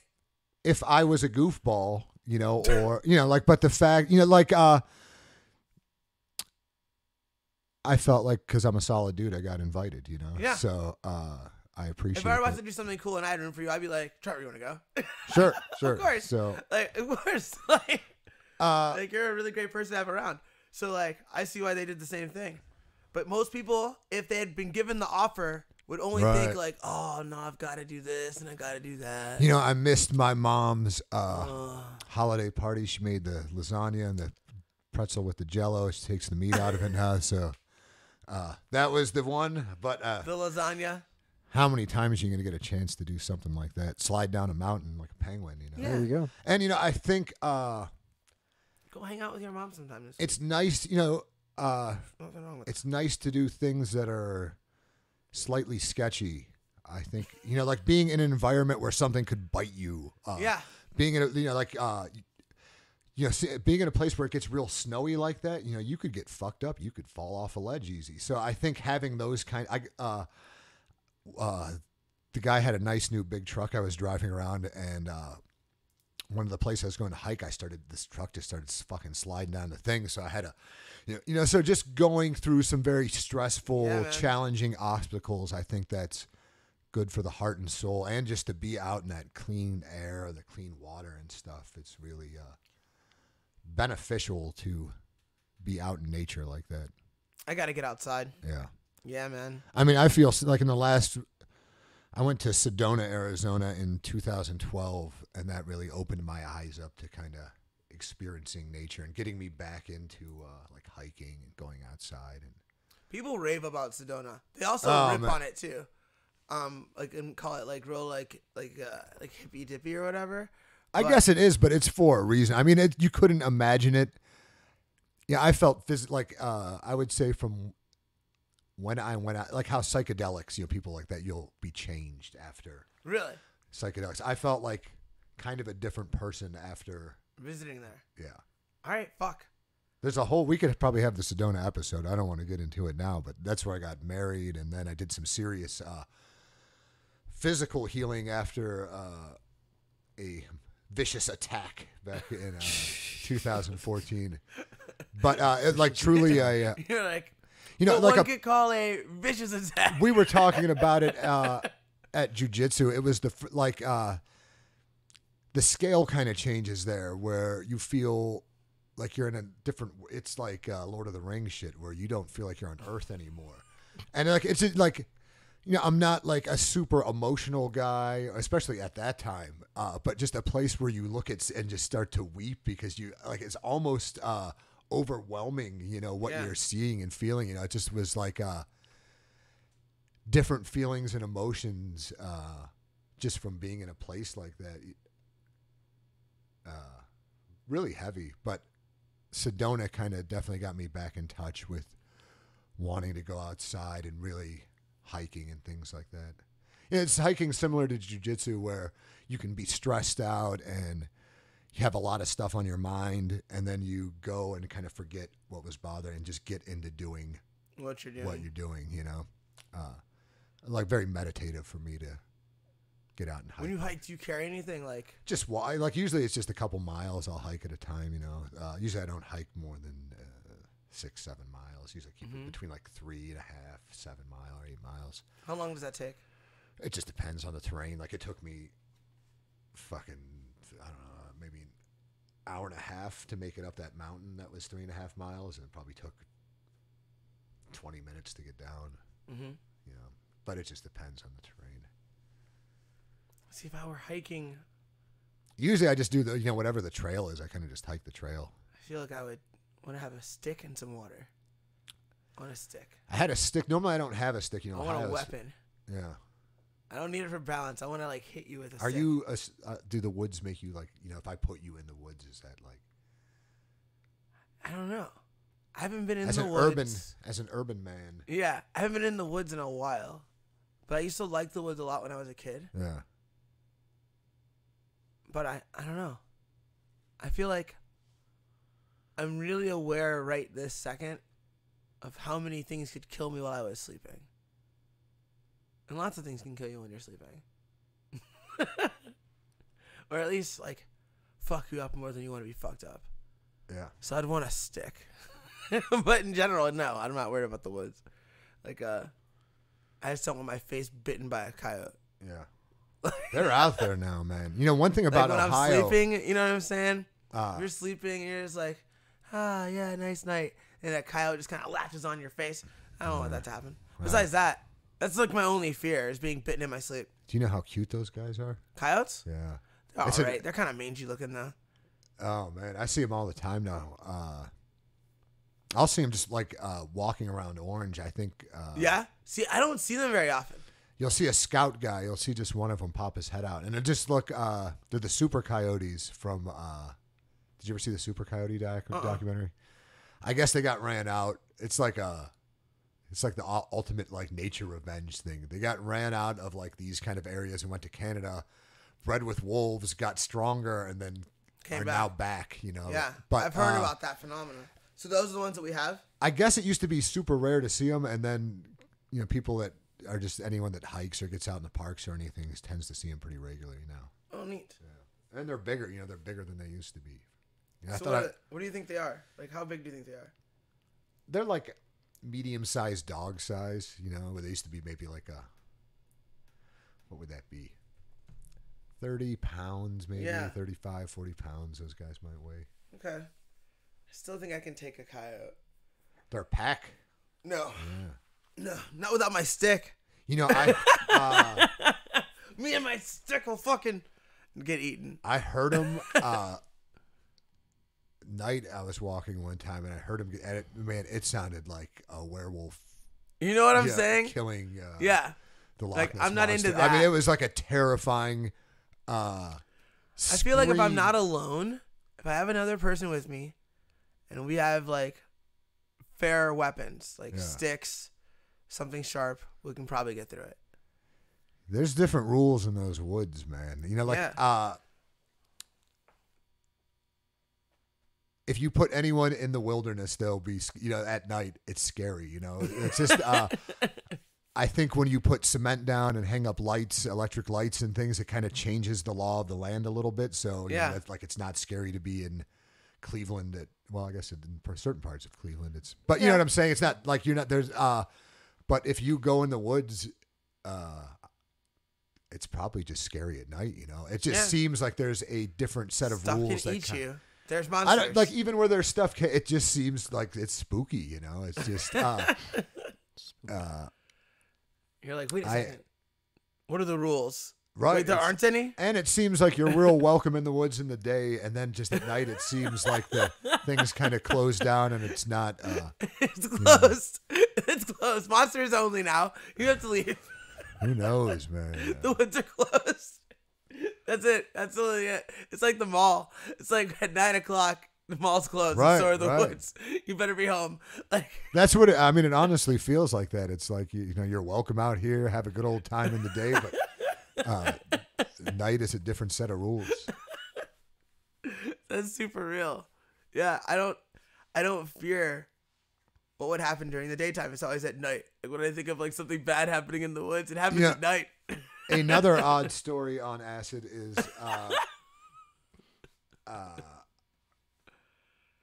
if I was a goofball, or like, but the fact, like, I felt like because I'm a solid dude, I got invited, Yeah. So I appreciate If I were about it. to do something cool and I had room for you, I'd be like, Trevor, you want to go? Sure. Of course. So, Like, of course. Like, you're a really great person to have around. So, like, I see why they did the same thing. But most people, if they had been given the offer, would only Right. think, like, oh, no, I've got to do this and I got to do that. I missed my mom's holiday party. She made the lasagna and the pretzel with the jello. She takes the meat out of it now. So that was the one. But The lasagna. how many times are you going to get a chance to do something like that? Slide down a mountain like a penguin, Yeah. There you go. And, I think Go hang out with your mom sometime. it's nice, Nothing wrong with it's nice to do things that are slightly sketchy. I think, like being in an environment where something could bite you. Yeah. Being in being in a place where it gets real snowy like that, you could get fucked up. You could fall off a ledge easy. So I think having those the guy had a nice new big truck I was driving around, and one of the places I was going to hike, this truck just started fucking sliding down the thing. So I had to, so just going through some very stressful, Yeah, man. challenging obstacles, I think that's good for the heart and soul, and just to be out in that clean air, the clean water and stuff. It's really beneficial to be out in nature like that. I got to get outside. Yeah. Yeah, man. I mean, I feel like I went to Sedona, Arizona in 2012, and that really opened my eyes up to kind of experiencing nature and getting me back into like hiking and going outside. And People rave about Sedona. They also rip man. on it too. Like, and call it like real like hippy dippy or whatever. I But- guess it is, but it's for a reason. I mean, you couldn't imagine it. Yeah, I felt I would say from when I went out, like how psychedelics, people like that, you'll be changed after Really psychedelics. I felt like kind of a different person after. visiting there. Yeah. All right, fuck. We could probably have the Sedona episode. I don't want to get into it now, but that's where I got married. And then I did some serious physical healing after a vicious attack back in 2014. But like truly, You're like, like one could call a vicious attack. we were talking about it at jiu-jitsu. It was the scale kind of changes there, where you feel like you're in a different. It's like Lord of the Rings shit, where you don't feel like you're on Earth anymore. And like it's like, I'm not like a super emotional guy, especially at that time. But just a place where you look at and just start to weep because it's almost overwhelming. What Yeah. you're seeing and feeling. It just was like different feelings and emotions just from being in a place like that. Really heavy, but Sedona kind of definitely got me back in touch with wanting to go outside and really hiking and things like that. It's hiking similar to jiu-jitsu, where you can be stressed out and you have a lot of stuff on your mind, and then you go and kind of forget what was bothering and just get into doing What you're doing. what you're doing, like very meditative for me to get out and hike. When you hike, do you carry anything like? Just like usually it's just a couple miles I'll hike at a time, usually I don't hike more than 6-7 miles. Usually I keep it between like 3.5, 7 mile or 8 miles. How long does that take? It just depends on the terrain. Like it took me fucking, I don't know, maybe an hour and a half to make it up that mountain that was 3.5 miles, and it probably took 20 minutes to get down. Mm-hmm. But it just depends on the terrain. See, if I were hiking, Usually I just do whatever the trail is. I kind of just hike the trail. I feel like I would want to have a stick and some water. I want a stick. I had a stick. Normally I don't have a stick. I want a weapon. Yeah. I don't need it for balance. I want to like hit you with a Are stick. you? Do the woods make you like? If I put you in the woods, is that like? I don't know. I haven't been in As the an woods. urban man. Yeah, I haven't been in the woods in a while. But I used to like the woods a lot when I was a kid. Yeah. But I don't know. I feel like I'm really aware right this second of how many things could kill me while I was sleeping. And lots of things can kill you when you're sleeping. Or at least, like, fuck you up more than you want to be fucked up. Yeah. So I'd want a stick. But in general, no, I'm not worried about the woods. Like, I just don't want my face bitten by a coyote. Yeah. They're out there now, man. You know, one thing about Like when Ohio. I'm sleeping, you know what I'm saying? You're sleeping and you're just like, yeah, nice night. And that coyote just kind of latches on your face. I don't want that to happen. Besides that, that's like my only fear is being bitten in my sleep. Do you know how cute those guys are? Coyotes? Yeah. They're It's all right. They're kind of mangy looking though. Oh man, I see them all the time now. I'll see them just like walking around Orange. I think. Yeah. See, I don't see them very often. You'll see a scout guy. You'll see just one of them pop his head out, and it just look. They're the super coyotes from. Did you ever see the super coyote documentary? I guess they got ran out. It's like the ultimate like nature revenge thing. They got ran out of like these kind of areas and went to Canada, bred with wolves, got stronger, and then Came are back. now back. You know. Yeah. But I've heard about that phenomenon. So those are the ones that we have? I guess it used to be super rare to see them, and then people that are just anyone that hikes or gets out in the parks or anything tends to see them pretty regularly now. Oh, neat. Yeah. And they're bigger. They're bigger than they used to be. So what do you think they are? Like, how big do you think they are? They're like medium-sized dog size. Where they used to be maybe like what would that be? 30 pounds, maybe 35, 40 pounds. Those guys might weigh. Okay. I still think I can take a coyote. They're a pack. No. Yeah. No, not without my stick. I Me and my stick will fucking get eaten. I heard him night I was walking one time and I heard him and it sounded like a werewolf. You know what I'm saying? Killing the Loch like Ness I'm not Monster. into that. I mean, it was like a terrifying I feel like if I'm not alone, if I have another person with me and we have like fair weapons, like sticks, something sharp, we can probably get through it. There's different rules in those woods, man. If you put anyone in the wilderness, they'll be, at night, it's scary, It's just, I think when you put cement down and hang up lights, electric lights and things, it kind of changes the law of the land a little bit. So, it's not scary to be in Cleveland I guess in certain parts of Cleveland, but you know what I'm saying? It's not like but if you go in the woods, it's probably just scary at night, It just seems like there's a different set of rules that can eat you. There's monsters. I don't, like even where there's stuff, it just seems like it's spooky, It's just. You're like, wait a second. What are the rules? Right. Wait, there aren't any? And it seems like you're real welcome in the woods in the day, and then just at night it seems like the things kind of close down and it's not. It's closed. It's closed. Monsters only now. You have to leave. Who knows, man? The woods are closed. That's it. That's literally it. It's like the mall. It's like at 9:00, the mall's closed. Right, and so are the right. woods. You better be home. Like that's what it honestly feels like. That it's like you're welcome out here, have a good old time in the day, but night is a different set of rules. That's super real. Yeah, I don't fear what would happen during the daytime. It's always at night. Like when I think of like something bad happening in the woods, it happens at night. Another odd story on acid is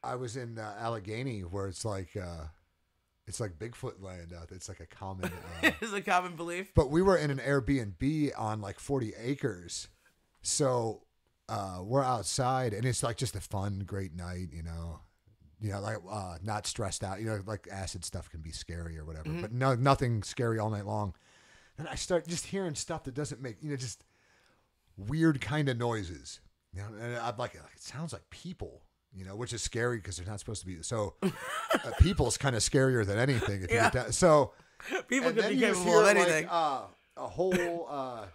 I was in Allegheny where it's like Bigfoot land out there. It's like a common It's a common belief. But we were in an Airbnb on like 40 acres. So we're outside and it's like just a fun, great night, not stressed out. Like acid stuff can be scary or whatever, but nothing scary all night long. And I start just hearing stuff that doesn't make, just weird kind of noises. And I'm like, it sounds like people, which is scary because they're not supposed to be. So people's kind of scarier than anything. If you get that. So people can be capable of anything. Like, a whole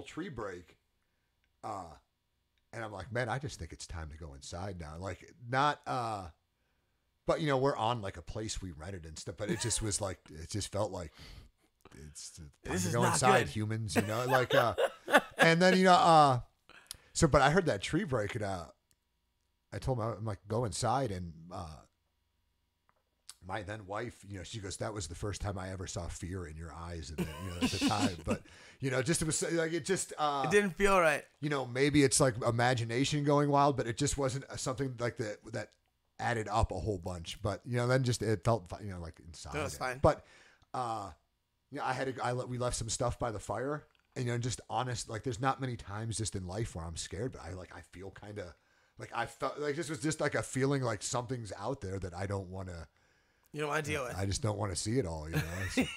tree break. And I'm like, man, I just think it's time to go inside now. Like not, but we're on like a place we rented and stuff, but it just was like, it just felt like, it's time to go inside, humans, like, and then, So, but I heard that tree breaking out. I told him, I'm like, go inside. And my then wife, she goes, that was the first time I ever saw fear in your eyes at the time. But, just, it was like, it just, it didn't feel right. Maybe it's like imagination going wild, but it just wasn't something like that added up a whole bunch. But, then just, it felt, like inside. It was fine. But, we left some stuff by the fire. And, just honest, like, there's not many times just in life where I'm scared, but I feel kind of, like, I felt like this was just like a feeling like something's out there that I don't want to. You don't want to deal with. I just don't want to see it all, It's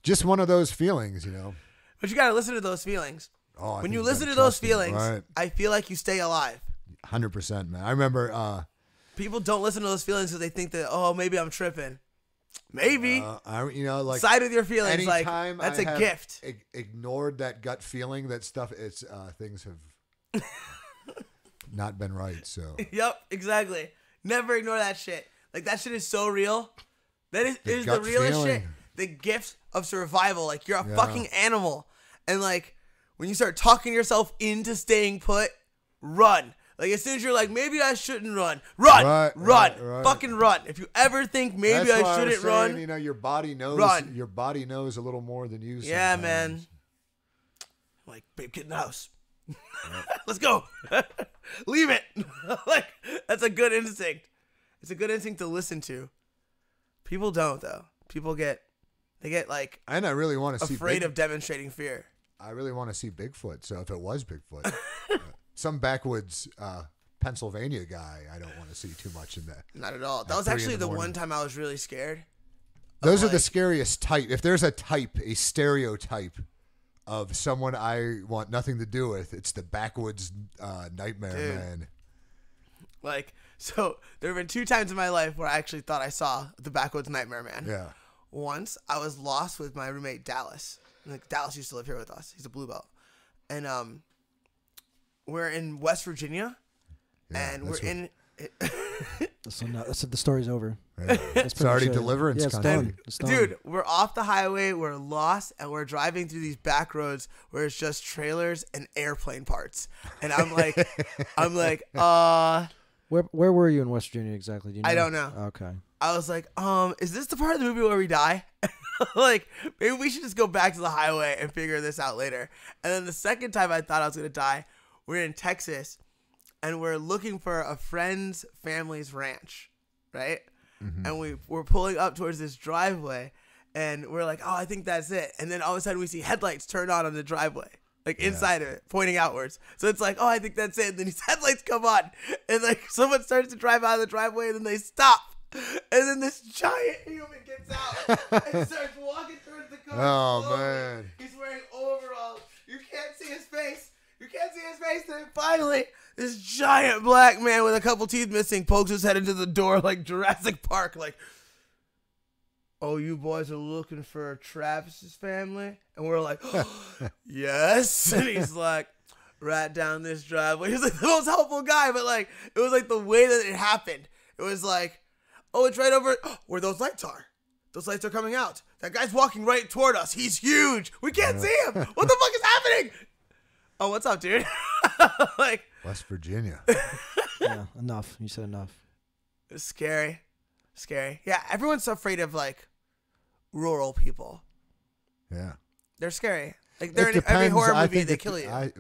just one of those feelings, But you got to listen to those feelings. Oh, when you listen to those feelings, right. I feel like you stay alive. 100%, man. I remember. People don't listen to those feelings because they think that, oh, maybe I'm tripping. Maybe. Like side with your feelings. Like that's a gift. Ignored that gut feeling. That stuff. It's things have not been right. So. Yep. Exactly. Never ignore that shit. Like that shit is so real. That is the realest feeling. shit. The gift of survival. Like you're a fucking animal, and like when you start talking yourself into staying put, run. Like as soon as you're like, maybe I shouldn't run, run, fucking run. If you ever think maybe I shouldn't run, your body knows. Run. Your body knows a little more than you. Yeah, sometimes. man. Like, babe, get in the house. Let's go. Leave it. Like that's a good instinct. It's a good instinct to listen to. People don't though. People get like. And I really want to see. Afraid of demonstrating fear. I really want to see Bigfoot. So if it was Bigfoot. Some backwoods Pennsylvania guy, I don't want to see too much in that. Not at all. That was actually the one time I was really scared. Those are the scariest type. If there's a stereotype of someone I want nothing to do with, it's the backwoods nightmare man. Like, so there have been 2 times in my life where I actually thought I saw the backwoods nightmare man. Yeah. Once I was lost with my roommate Dallas. Like Dallas used to live here with us. He's a blue belt. And we're in West Virginia, and we're in. So the story's over. Yeah. It's already deliverance. Yeah, it's done. Dude, we're off the highway. We're lost, and we're driving through these back roads where it's just trailers and airplane parts. And I'm like, Where were you in West Virginia exactly? Do you know? I don't know. Okay. I was like, is this the part of the movie where we die? Like, maybe we should just go back to the highway and figure this out later. And then the second time I thought I was gonna die. We're in Texas, and we're looking for a friend's family's ranch, right? Mm-hmm. And we're pulling up towards this driveway, and we're like, oh, I think that's it. And then all of a sudden, we see headlights turn on the driveway, like inside of it, pointing outwards. So it's like, oh, I think that's it. And then these headlights come on, and like someone starts to drive out of the driveway, and then they stop. And then this giant human gets out and starts walking towards the car. Oh, slowly. man. He's wearing overalls. You can't see his face. Then finally, this giant black man with a couple teeth missing pokes his head into the door like Jurassic Park. Like, oh, you boys are looking for Travis's family? And we're like, yes. And he's like, right down this driveway. He's like the most helpful guy, but like, it was like the way that it happened. It was like, oh, it's right over where those lights are. Those lights are coming out. That guy's walking right toward us. He's huge. We can't see him. What the fuck is happening? Oh, what's up, dude? Like West Virginia. Yeah, enough. You said enough. It's scary. Yeah, everyone's afraid of like rural people. Yeah. They're scary. Like they're in every horror movie, they kill you.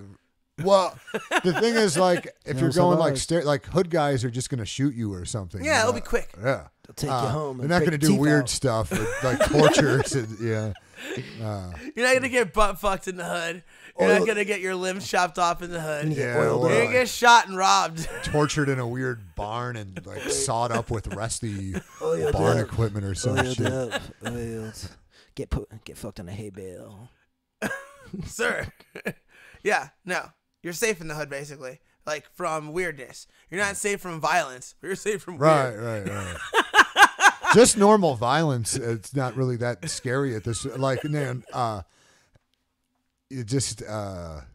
Well, the thing is, like, if you're going like hood guys are just gonna shoot you or something. Yeah, it'll be quick. Yeah, they'll take you home. They're not gonna do weird stuff like tortures. Yeah, you're not gonna get butt fucked in the hood. You're not gonna get your limbs chopped off in the hood. Yeah, you're gonna get shot and robbed. Tortured in a weird barn and like sawed up with rusty barn equipment or some shit. Get fucked on a hay bale, sir. Yeah, no. You're safe in the hood, basically. Like, from weirdness. You're not safe from violence. You're safe from weird. Right. Just normal violence. It's not really that scary at this. Like, man, it just, I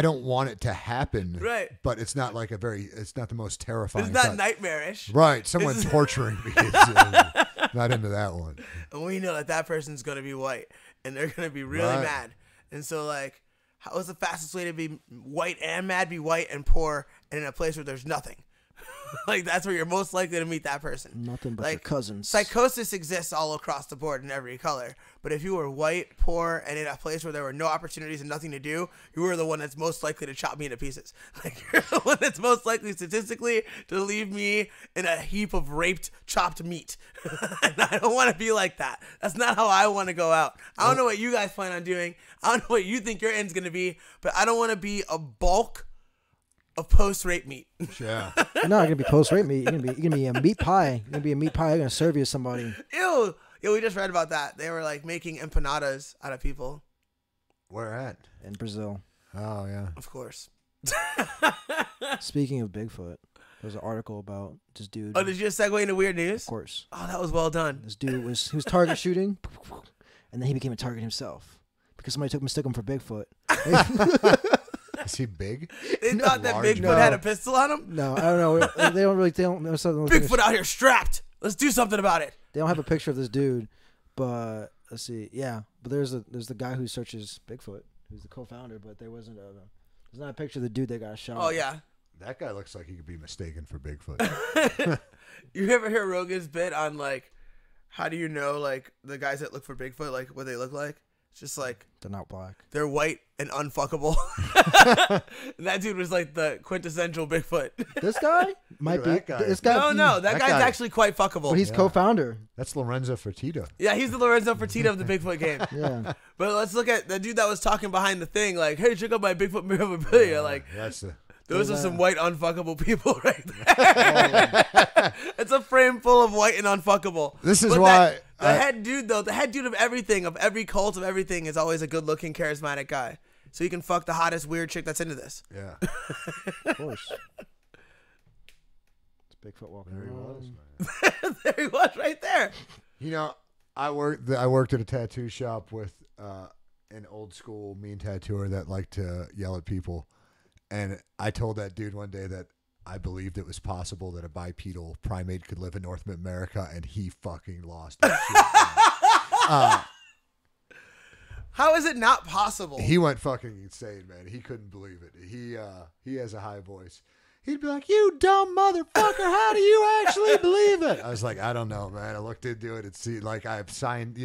don't want it to happen. Right. But it's not like it's not the most terrifying. It's not nightmarish. Right. Someone torturing me. Not into that one. And we know that person's going to be white. And they're going to be really mad. And so, like, How is the fastest way to be white and mad, be white and poor, and in a place where there's nothing? Like, that's where you're most likely to meet that person. Nothing but like, your cousins. Psychosis exists all across the board in every color. But if you were white, poor, and in a place where there were no opportunities and nothing to do, you were the one that's most likely to chop me into pieces. Like, you're the one that's most likely statistically to leave me in a heap of raped, chopped meat. And I don't want to be like that. That's not how I want to go out. I don't know what you guys plan on doing. I don't know what you think your end's going to be, but I don't want to be a bulk of post-rape meat. Yeah. You're not gonna be post-rape meat. You're gonna be a meat pie. You're gonna be a meat pie. They're gonna serve you to somebody. Ew. Yeah, we just read about that. They were like making empanadas out of people. Where at? In Brazil. Oh, yeah. Of course. Speaking of Bigfoot, there's an article about this dude. Oh, did you just segue into weird news? Of course. Oh, that was well done. This dude was target shooting, and then he became a target himself because somebody mistook him for Bigfoot. Is he big? They thought that Large. Bigfoot No. had a pistol on him? No, I don't know. They don't know something. Bigfoot out here strapped. Let's do something about it. They don't have a picture of this dude, but let's see. Yeah, but there's the guy who searches Bigfoot, who's the co-founder, but there's not a picture of the dude that got shot. Oh, yeah. That guy looks like he could be mistaken for Bigfoot. You ever hear Rogan's bit on, like, how do you know, like, the guys that look for Bigfoot, like, what they look like? It's just like, They're not black. they're white and unfuckable. And that dude was like the quintessential Bigfoot. This guy might be. Look at that guy. This guy. No, that guy's guy- actually quite fuckable. But he's co-founder. That's Lorenzo Fertitta. Yeah, he's the Lorenzo Fertitta of the Bigfoot game. Yeah. But let's look at the dude that was talking behind the thing, like, hey, check out my Bigfoot memorabilia. Like, That's the. those are some white unfuckable people right there. It's a frame full of white and unfuckable. This is But why the head dude, though, the head dude of everything, of every cult, of everything, is always a good-looking, charismatic guy. So you can fuck the hottest weird chick that's into this. Yeah. Of course. It's Bigfoot walking There he around. was, man. There he was, right there. You know, I worked at a tattoo shop with an old school mean tattooer that liked to yell at people, and I told that dude one day that I believed it was possible that a bipedal primate could live in North America, and he fucking lost his shit. How is it not possible? He went fucking insane, man. He couldn't believe it. He has a high voice. He'd be like, "You dumb motherfucker! How do you actually believe it?" I was like, "I don't know, man." I looked into it. It seemed like I've signed,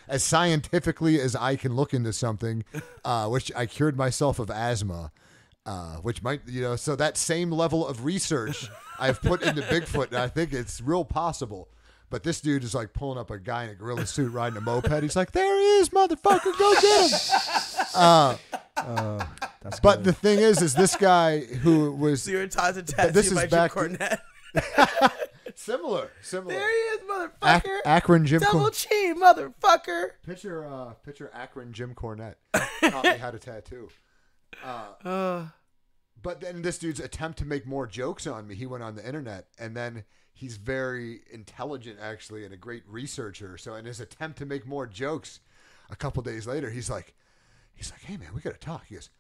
as scientifically as I can look into something, which I cured myself of asthma, which might, so that same level of research I've put into Bigfoot, and I think it's real possible. But this dude is like pulling up a guy in a gorilla suit riding a moped. He's like, "There he is, motherfucker! Go get him!" That's But good. the thing is this guy who was Zero times a tattoo This is by Jim back- Cornette. similar. There he is, motherfucker. Akron Jim Double chi, motherfucker. Picture Akron Jim Cornette taught me how to tattoo. But then this dude's attempt to make more jokes on me, he went on the internet, and then he's very intelligent, actually, and a great researcher. So in his attempt to make more jokes, a couple days later, he's like, "Hey, man, we got to talk." He goes,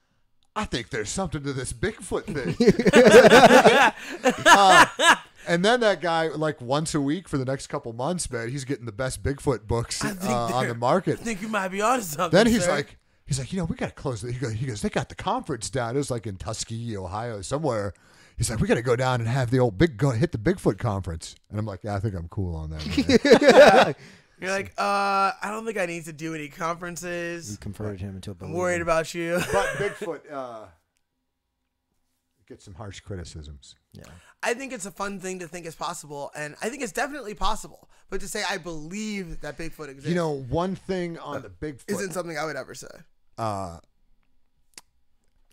"I think there's something to this Bigfoot thing." And then that guy, like once a week for the next couple months, man, he's getting the best Bigfoot books on the market. I think you might be onto something. Then he's sir. like, we got to close it. He goes, they got the conference down. It was like in Tuskegee, Ohio, somewhere. He's like, we got to go down and have the old hit the Bigfoot conference. And I'm like, yeah, I think I'm cool on that, man. You're like, I don't think I need to do any conferences. You converted him into a I'm believer. worried about you. But Bigfoot gets some harsh criticisms. Yeah. I think it's a fun thing to think is possible, and I think it's definitely possible. But to say I believe that Bigfoot exists, One thing on the Bigfoot isn't something I would ever say. Oh,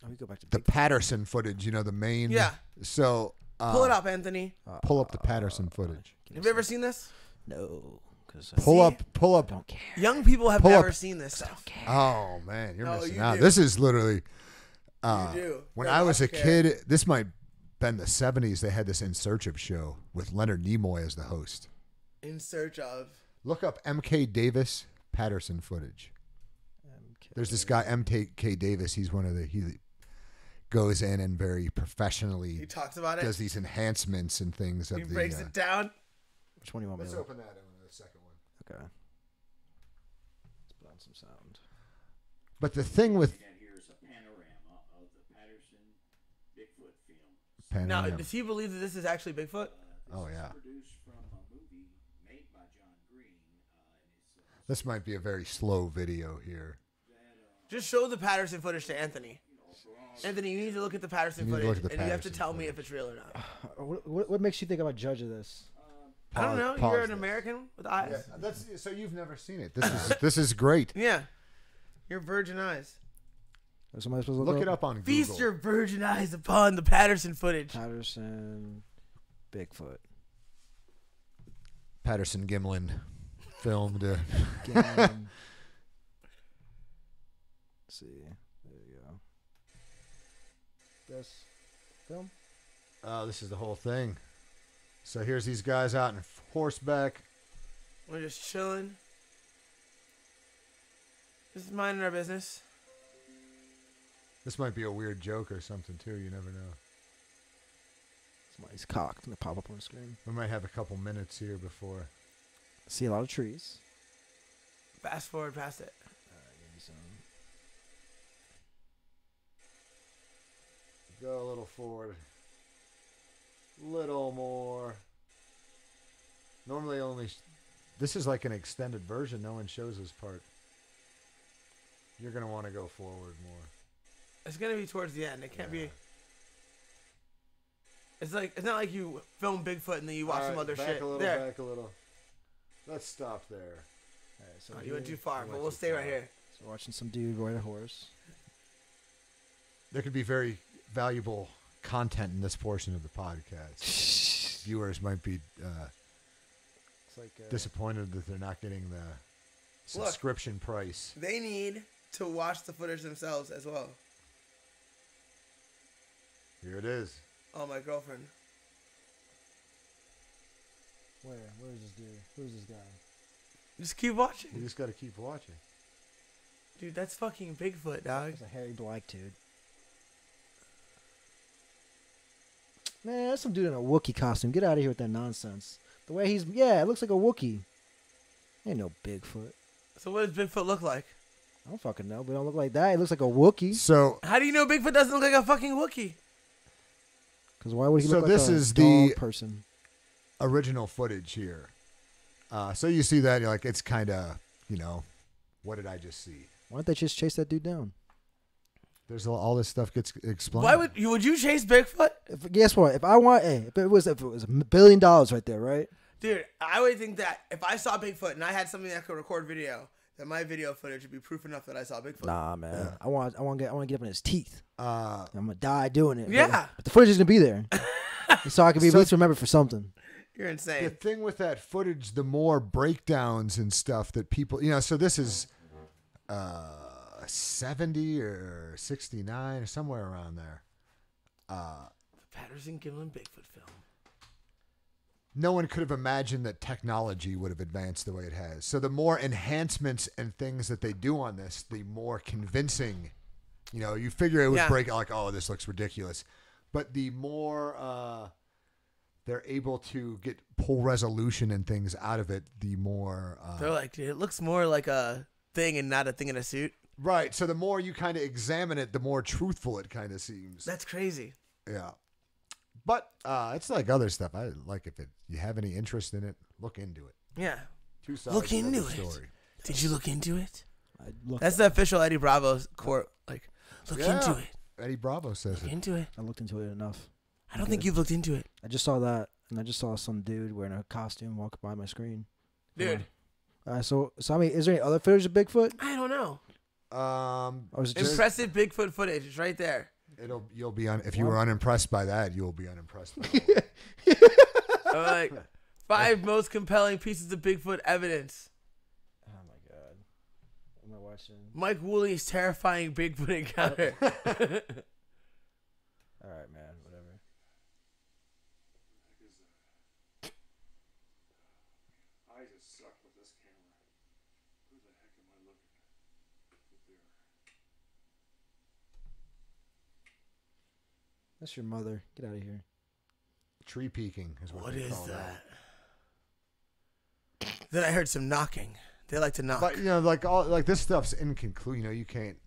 we go back to the Bigfoot. Patterson footage, the main. Yeah. So Pull it up, Anthony. pull up the Patterson footage. Have you ever seen this? No, because Pull up. don't care. Young people have Pull never up. seen this stuff. Oh man, you're No, missing you out. do. This is literally. You do. When Very I was a much care. kid, this might been the 70s. They had this In Search of show with Leonard Nimoy as the host. In search of. Look up MK Davis Patterson footage. There's this guy MK Davis. He goes in and very professionally He talks about it. does these enhancements and things He of the. breaks it down. Which one do you want me Let's to open that in the second one. Okay. Let's put on some sound. But the thing with here's a panorama of the Patterson Bigfoot film. Now, Panorama. does he believe that this is actually Bigfoot? Oh, yeah. This is produced from a movie made by John Green. This might be a very slow video here. Just show the Patterson footage to Anthony. Anthony, you need to look at the Patterson You need to footage, look at the and you have to Patterson tell me footage. if it's real or not. What makes you think I'm a judge of this? I don't know. Pause You're an this. American with eyes. Yeah, that's so you've never seen it. This is great. Yeah. Your virgin eyes. Is somebody supposed to Look it up on Google. Feast your virgin eyes upon the Patterson footage. Patterson, Bigfoot. Patterson Gimlin filmed. Game. Let's see. There you go. This film? Oh, this is the whole thing. So here's these guys out in horseback. We're just chilling. Just minding our business. This might be a weird joke or something too. You never know. Somebody's cocked and they pop up on the screen. We might have a couple minutes here before. See a lot of trees. Fast forward past it. Maybe some. Go a little forward. Little more. Normally only. This is like an extended version. No one shows this part. You're gonna want to go forward more. It's gonna be towards the end. It can't be. It's not like you film Bigfoot and then you watch some other back shit. A little, There. back a little. Let's stop there. Alright, so Oh, you went too far, You but went we'll too stay right far. here. So we're watching some dude ride a horse. There could be very valuable content in this portion of the podcast. Viewers might be It's like disappointed that they're not getting the subscription price. They need to watch the footage themselves as well. Here it is. Oh, my girlfriend. where is this dude? Who's this guy? Just keep watching. You just got to keep watching. Dude, that's fucking Bigfoot, dog. That's a hairy black dude. Man, that's some dude in a Wookiee costume. Get out of here with that nonsense. The way he's, it looks like a Wookiee. Ain't no Bigfoot. So what does Bigfoot look like? I don't fucking know, but it don't look like that. It looks like a Wookiee. So How do you know Bigfoot doesn't look like a fucking Wookiee? Because why would he So look like this a is dog the- person? original footage here. So you see that, you're like, it's kind of, what did I just see? Why don't they just chase that dude down? There's all this stuff gets explained. Why would you chase Bigfoot? Guess what? If it was $1 billion right there, right? Dude, I would think that if I saw Bigfoot and I had something that could record video, that my video footage would be proof enough that I saw Bigfoot. Nah, man. I want to get up in his teeth. Uh, I'm gonna die doing it. Yeah. But the footage is gonna be there, so I can be at So- least remembered for something. You're the insane. thing with that footage, the more breakdowns and stuff that people, so this is 70 or 69 or somewhere around there. Patterson Gimlin Bigfoot film. No one could have imagined that technology would have advanced the way it has. So the more enhancements and things that they do on this, the more convincing. You figure it would Yeah. break like, oh, this looks ridiculous. But the more they're able to pull resolution and things out of it, the more... They're like, dude, it looks more like a thing and not a thing in a suit. right. So the more you kind of examine it, the more truthful it kind of seems. That's crazy. Yeah. But it's like other stuff. I like if you have any interest in it, look into it. Yeah. Two sides Look of every into it. story. Did you look into it? I That's the official Eddie Bravo's quote. Like, look Yeah. into it. Eddie Bravo says Look it. into it. looked into it enough. I don't think you've looked into it. I just saw that, and I just saw some dude wearing a costume walk by my screen. Dude, So I mean, is there any other footage of Bigfoot? I don't know. Or is it just Impressive Bigfoot footage. It's right there. You'll be if you were unimpressed by that, you'll be unimpressed by that. Like 5 most compelling pieces of Bigfoot evidence. Oh my god. Am I watching? Mike Woolley's terrifying Bigfoot encounter. All right, man. Whatever. I just suck with this camera. Who the heck am I looking at? There. That's your mother. Get out of here. Tree peeking is what What they is call that? Then I heard some knocking. They like to knock. But like all this stuff's inconclusive. You can't.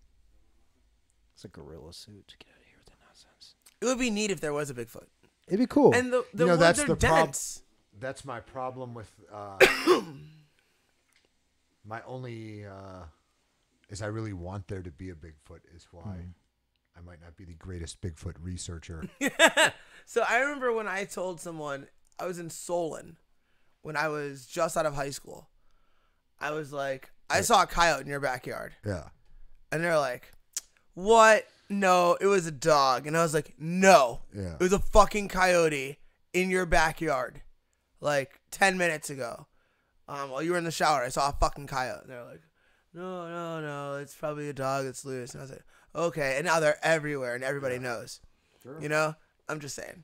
It's a gorilla suit. Get out of here with that nonsense. It would be neat if there was a Bigfoot. It'd be cool. And the You know, woods that's are the prob- dense. That's my problem with my only is I really want there to be a Bigfoot is why I might not be the greatest Bigfoot researcher. So I remember when I told someone I was in Solon when I was just out of high school. I was like, I saw a coyote in your backyard. Yeah. And they're like, what? No, it was a dog. And I was like, no, Yeah. it was a fucking coyote in your backyard like 10 minutes ago. While you were in the shower, I saw a fucking coyote. And they're like, no, it's probably a dog that's loose. And I was like, okay. And now they're everywhere and everybody knows. Sure. You know? I'm just saying.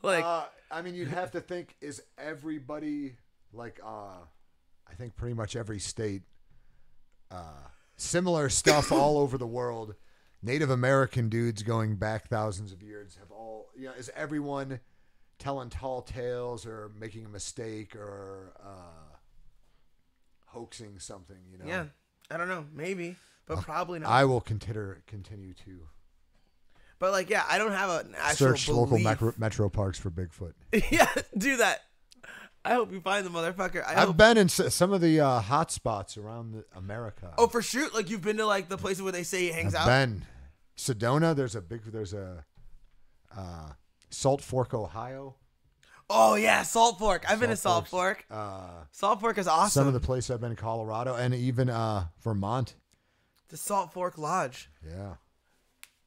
Like, I mean, you'd have to think, is everybody like I think pretty much every state similar stuff all over the world. Native American dudes going back thousands of years have all, you know, is everyone telling tall tales or making a mistake or hoaxing something, you know? yeah, I don't know. Maybe, but probably not. I will continue to But like, yeah, I don't have an actual search local belief. metro parks for Bigfoot. Yeah, do that. I hope you find the motherfucker. I've been in some of the hot spots around America. Oh, for sure. Like, you've been to like the places where they say he hangs I've out. been Sedona. There's a Salt Fork, Ohio. Oh yeah, Salt Fork. I've been to Salt Fork. Salt Fork is awesome. Some of the places I've been in Colorado and even Vermont. The Salt Fork Lodge. Yeah,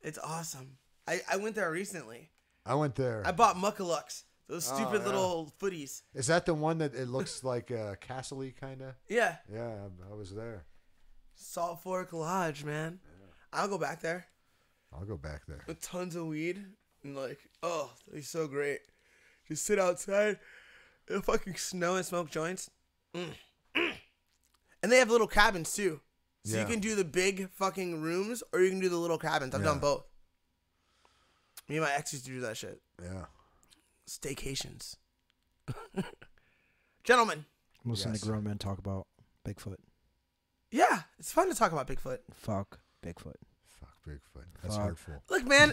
It's awesome. I went there recently. I went there. I bought Muckalucks. Those stupid yeah. little footies. Is that the one that it looks like castle-y kind of? Yeah. Yeah, I was there. Salt Fork Lodge, man. I'll go back there I'll go back there. with tons of weed and like, oh, they're so great. Just sit outside in the fucking snow and smoke joints. And they have little cabins too. So Yeah. you can do the big fucking rooms or you can do the little cabins. I've Yeah. done both. Me and my ex used to do that shit. Yeah. Staycations. Gentlemen. Listen Yes. to grown men talk about Bigfoot. Yeah, it's fun to talk about Bigfoot. Fuck Bigfoot. Fuck Bigfoot. That's Fuck. hurtful. Look, man.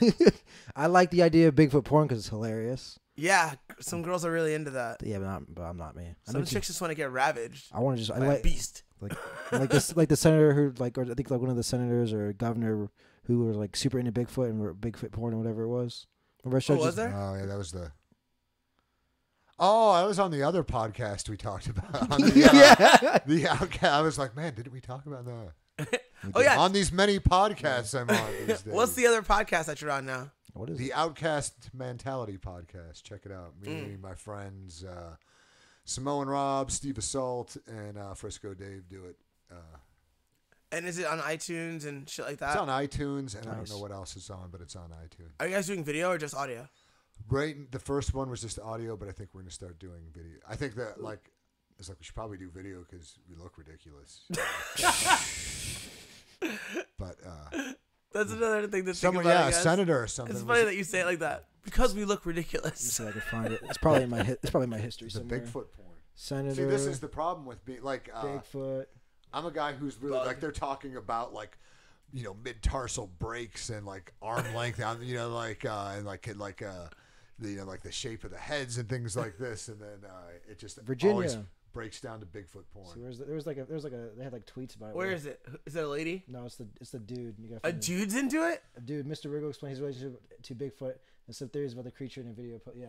I like the idea of Bigfoot porn because it's hilarious. Yeah, some girls are really into that. Yeah, but I'm not me. Some chicks just want to get ravaged I want to just by a beast. like this like the senator who like or I think like one of the senators or governor who were like super into Bigfoot and were Bigfoot porn or whatever it was. Remember I showed Oh, you- was there? Oh yeah, that was the. Oh, I was on the other podcast we talked about. On the, Yeah. The outcast. I was like, man, didn't we talk about that? Oh, yeah. On these many podcasts I'm on these days. What's the other podcast that you're on now? What is The it? Outcast Mentality podcast? Check it out. Me, my friends, Samoan Rob, Steve Assault, and Frisco Dave do it. And is it on iTunes and shit like that? It's on iTunes, and I don't Nice. know what else is on, but it's on iTunes. Are you guys doing video or just audio? Right, the first one was just audio, but I think we're gonna start doing video. I think that like it's like we should probably do video because we look ridiculous. But That's another thing to think someone, about. yeah, I a guess. senator or something. It's was funny that you say it like that because we look Let me ridiculous. see if I can find it. It's probably in my it's probably in my history the somewhere. Bigfoot porn. Senator. See, this is the problem with being like Bigfoot. I'm a guy who's really Bug. like they're talking about like mid-tarsal breaks and like arm length and like the shape of the heads and things like this, and then it just Virginia. always breaks down to Bigfoot porn. See, they had like tweets about it. Where is it? Is it a lady? No, it's the dude. You gotta A find it. dude's into it? A dude. Mr. Riggle explains his relationship to Bigfoot and some theories about the creature in a video. Yeah.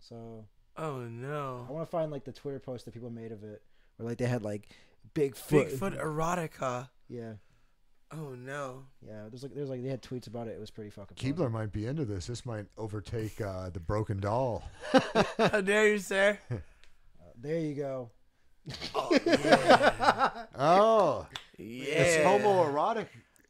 So Oh no. I want to find like the Twitter post that people made of it, where like they had like Bigfoot. Bigfoot erotica. Yeah. Oh no. Yeah. There's like they had tweets about it. It was pretty fucking. fun. Keebler might be into this. This might overtake the Broken Doll. How dare you, sir? There you go. Oh yeah. Oh, Yeah. it's homoerotic.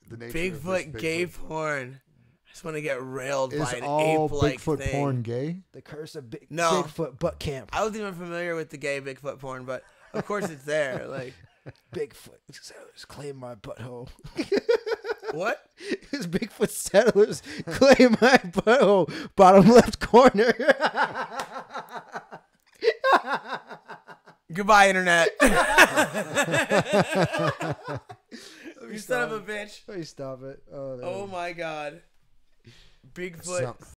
The nature of Bigfoot this gay porn. porn. I just want to get railed Is by an all ape-like Bigfoot thing. porn gay? The curse of No. Bigfoot butt camp. I wasn't even familiar with the gay Bigfoot porn, but of course it's there. Like, Bigfoot settlers claim my butthole. what? His Bigfoot settlers claim my butthole. Bottom left corner. Goodbye, internet. Let You son of a bitch. Please stop it. Oh my god. Bigfoot.